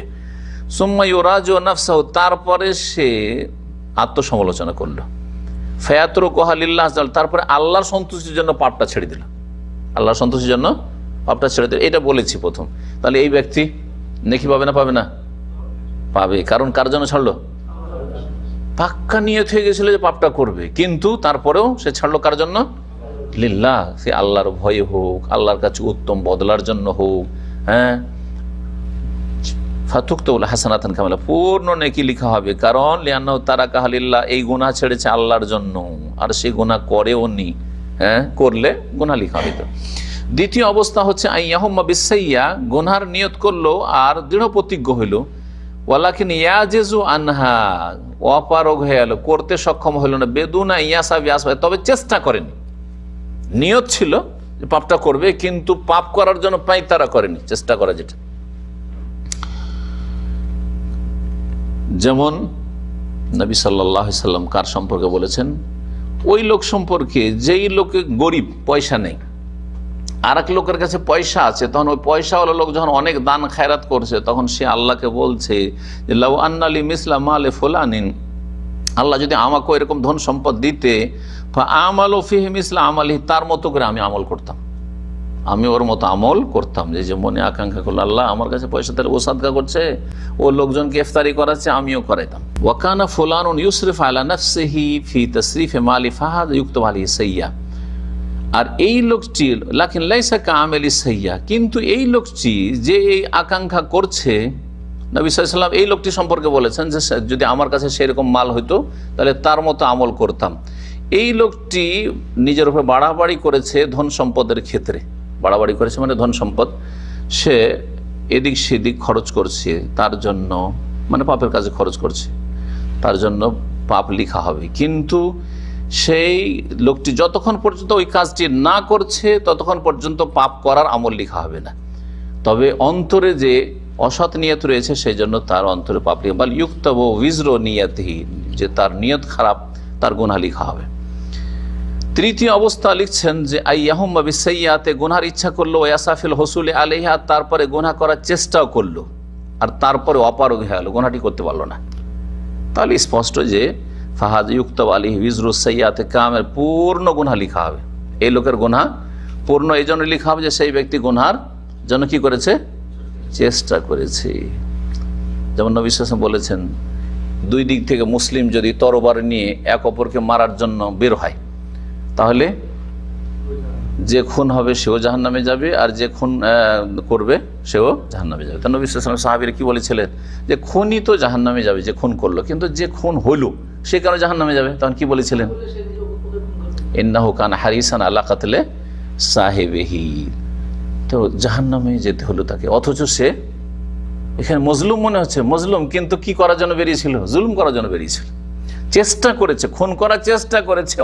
S1: সুম্মা ইউরাজু নাফসাহু, তারপরে সে আত্মসমালোচনা করলো। ফায়াতরুকুহা লিল্লাহ, তারপরে আল্লাহর সন্তুষ্টির জন্য পাপটা ছেড়ে দিল, আল্লাহর সন্তুষ্টির জন্য পাপটা ছেড়ে দিল। এটা বলেছি প্রথম। তাহলে এই ব্যক্তি নেকি পাবে না? পাবে না, পাবে। কারণ কার জন্য ছাড়লো? পাক্কা নিয়ত হয়ে গেছিল যে পাপটা করবে, কিন্তু তারপরেও সে ছাড়লো কার জন্য? লিল্লাহ, সে আল্লাহর ভয়ে হোক, আল্লাহর কাছে উত্তম বদলার জন্য হোক। হ্যাঁ, ফাতুকতুল হাসানাতান কামিলা, পূর্ণ নেকি লিখা হবে। কারণ লিআন্নাহু তারাকাহা লিল্লাহ, এই গুনাহ ছেড়েছে আল্লাহর জন্য, আর সে গুনাহ করেও নি। হ্যাঁ, করলে গুনাহ লিখা হবে। দ্বিতীয় অবস্থা হচ্ছে আইয়াহুম্মা বিসাইয়্যা, গুনহার নিয়ত করলো আর দৃঢ় প্রতিজ্ঞ হইল, ওয়ালাকিন ইয়াজিজু আনহা, অপারগ হয়ে গেল, করতে সক্ষম হইল না, বেদুনা ইয়াসাবি আসবে, তবে চেষ্টা করেনি। নিয়ত ছিল যে পাপটা করবে, কিন্তু পাপ করার জন্য পায়তারা করেনি, চেষ্টা করা যেটা। যেমন নবী সাল্লাল্লাহু আলাইহি সাল্লাম কার সম্পর্কে বলেছেন? ওই লোক সম্পর্কে যেই লোকে গরিব, পয়সা নেই, আর এক লোকের কাছে পয়সা আছে, তখন ওই পয়সাওয়ালা লোক যখন অনেক দান খায়রাত করছে, তখন সে আল্লাহকে বলছে যে লাউ আন্নালি মিসলা মালে ফুলানিন, আল্লাহ যদি আমাকে এরকম ধন সম্পদ দিতে, আমালু ফিহি মিসলা আমালিহি, তার মতো করে আমি আমল করতাম, আমি ওর মতো আমল করতাম। যে মনে আকাঙ্ক্ষা করলো আল্লাহ আমার কাছে পয়সা, তাহলে ও সাদকা করছে, ও লোকজনকে ইফতারি করাচ্ছে, আমিও করাইতাম। ওয়াকানা ফুলানুন ইউসরিফ আলা নাফসিহি ফি তাসরিফি মালি ফাহাদ ইউকতাব আলাইহি সাইয়্যা, আর এই লোকটি লাকিন লাইসা কাআমালি সাইয়্যা, কিন্তু এই লোকটি যে এই আকাঙ্ক্ষা করছে, নবী সাল্লাল্লাহু আলাইহি ওয়াসাল্লাম এই লোকটি সম্পর্কে বলেছেন যে যদি আমার কাছে সেরকম মাল হইতো তাহলে তার মতো আমল করতাম। এই লোকটি নিজের উপর বাড়াবাড়ি করেছে ধন সম্পদের ক্ষেত্রে, বাড়াবাড়ি করেছে মানে ধন সম্পদ সে এদিক সেদিক খরচ করছে, তার জন্য মানে পাপের কাজে খরচ করছে, তার জন্য পাপ লিখা হবে। কিন্তু সেই লোকটি যতক্ষণ পর্যন্ত ওই কাজটি না করছে ততক্ষণ পর্যন্ত পাপ করার আমল লিখা হবে না। তবে অন্তরে যে অসৎ নিয়ত রয়েছে সেই জন্য তার অন্তরে পাপ লিখা, বল ইউক্তব উইজরু নিয়াতিহি, যে তার নিয়ত খারাপ, তার গুনাহ লিখা হবে। তৃতীয় অবস্থা লিখছেন যে আইয়াহুম্মা বিসাইয়্যাতে, গুনার ইচ্ছা করলো, ওয়াসাফিল হুসুলি আলাইহা, তারপরে গুনাহ করার চেষ্টাও করলো, আর তারপরে অপারগ হয়ে গেল, গুনাহটি করতে পারলো না। তাহলে স্পষ্ট যে ফাহাদ ইউক্তাব আলাইহি উইজরু সাইয়্যাতে কামের পূর্ণ গুনাহ লিখা হবে। এই লোকের গুনাহ পূর্ণ এই জন্য লিখা হবে যে সেই ব্যক্তি গুনার জন্য কি করেছে? চেষ্টা করেছে। যেমন নবী সাল্লাল্লাহু আলাইহি ওয়াসাল্লাম বলেছেন, দুই দিক থেকে মুসলিম যদি তরবারি নিয়ে এক অপরকে মারার জন্য বের হয়, তাহলে যে খুন হবে সেও জাহান্নামে যাবে, আর যে খুন করবে সেও জাহান্নামে যাবে। তা নবী সাল্লাল্লাহু আলাইহি ওয়াসাল্লাম সাহাবীরা কি বলেছিলেন যে খুনই তো জাহান্নামে যাবে, যে খুন করলো, কিন্তু যে খুন হলো সে কেন জাহান্নামে যাবে? তখন কি বলেছিলেন? ইন্নাহু কানা হারিসান আলা কাতলে সাহিবিহি। তো জাহান্নামে যেতে হলো তাকে, অথচ সে এখানে মজলুম মনে হচ্ছে, মজলুম কিন্তু কি করার জন্য বেরিয়েছিল? জুলুম করার জন্য বেরিয়েছিল, চেষ্টা করেছে, খুন করার চেষ্টা করেছে,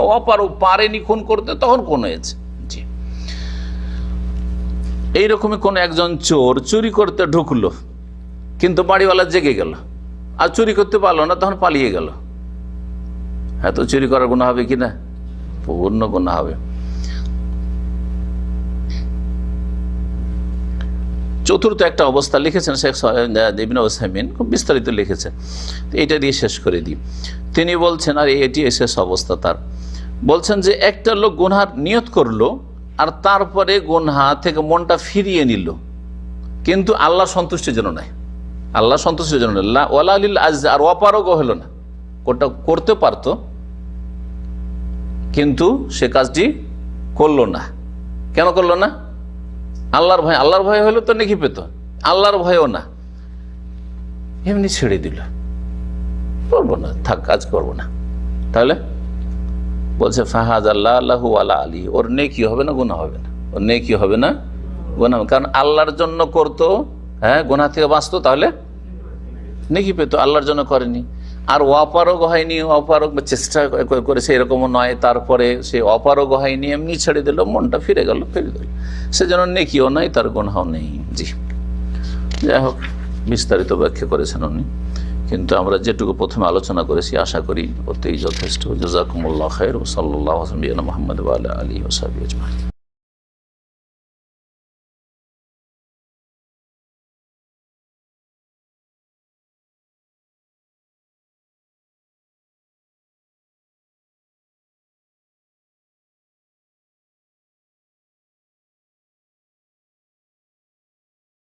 S1: পারেনি খুন করতে, তখন খুন হয়েছে। জি, এইরকমই কোন একজন চোর চুরি করতে ঢুকলো, কিন্তু বাড়িওয়ালা জেগে গেল আর চুরি করতে পারলো না, তখন পালিয়ে গেল। হ্যাঁ, তো চুরি করার গুনাহ হবে কিনা? পূর্ণ গুনাহ হবে। চতুর্থ একটা অবস্থা লিখেছেন শেখ ইবনে উসাইমিন, খুব বিস্তারিত লিখেছেন, এটা দিয়ে শেষ করে দিই। তিনি বলছেন, আর এটি শেষ অবস্থা তার, বলছেন যে একটা লোক গুনহার নিয়ত করলো আর তারপরে গুনহা থেকে মনটা ফিরিয়ে নিল, কিন্তু আল্লাহ সন্তুষ্টির জন্য নয়, আল্লাহ সন্তুষ্টির জন্য নয়, ওয়ালালিল আজ্জা, আর অপারগ হলো না, ওটা করতে পারতো কিন্তু সে কাজটি করলো না। কেন করলো না? আল্লাহর ভয়। আল্লাহর ভয় হলো তো নেকি পেত, আল্লাহর ভয়ও না, এমনি ছেড়ে দিল, করবো না, থাক, কাজ করবো না। তাহলে বলছে ফাহাদ আল্লাহ আল্লাহু আলা আলী, ওর নেকি হবে না, গুনাহ হবে না, ওর নেকি হবে না, গুনাহ, কারণ আল্লাহর জন্য করতো, হ্যাঁ, গুনাহ থেকে বাঁচতো, তাহলে নেকি পেত, আল্লাহর জন্য করেনি। আর অপারগ হয়নি, অপারগ চেষ্টা করেছে এরকমও নয়, তারপরে সে অপারগ হয়নি, এমনি ছেড়ে দিল, মনটা ফিরে গেল, সেজন্য নেকিও নাই, তার গুনাহও নেই। জি, যাই হোক, বিস্তারিত ব্যাখ্যা করেছেন উনি, কিন্তু আমরা যেটুকু প্রথমে আলোচনা করেছি আশা করি ওতেই যথেষ্ট। জাযাকুমুল্লাহ খায়র। সাল্লাল্লাহু আলা মুহাম্মদ ওয়া আলা আলিহি ওয়া সাহবিহি আজমাইন।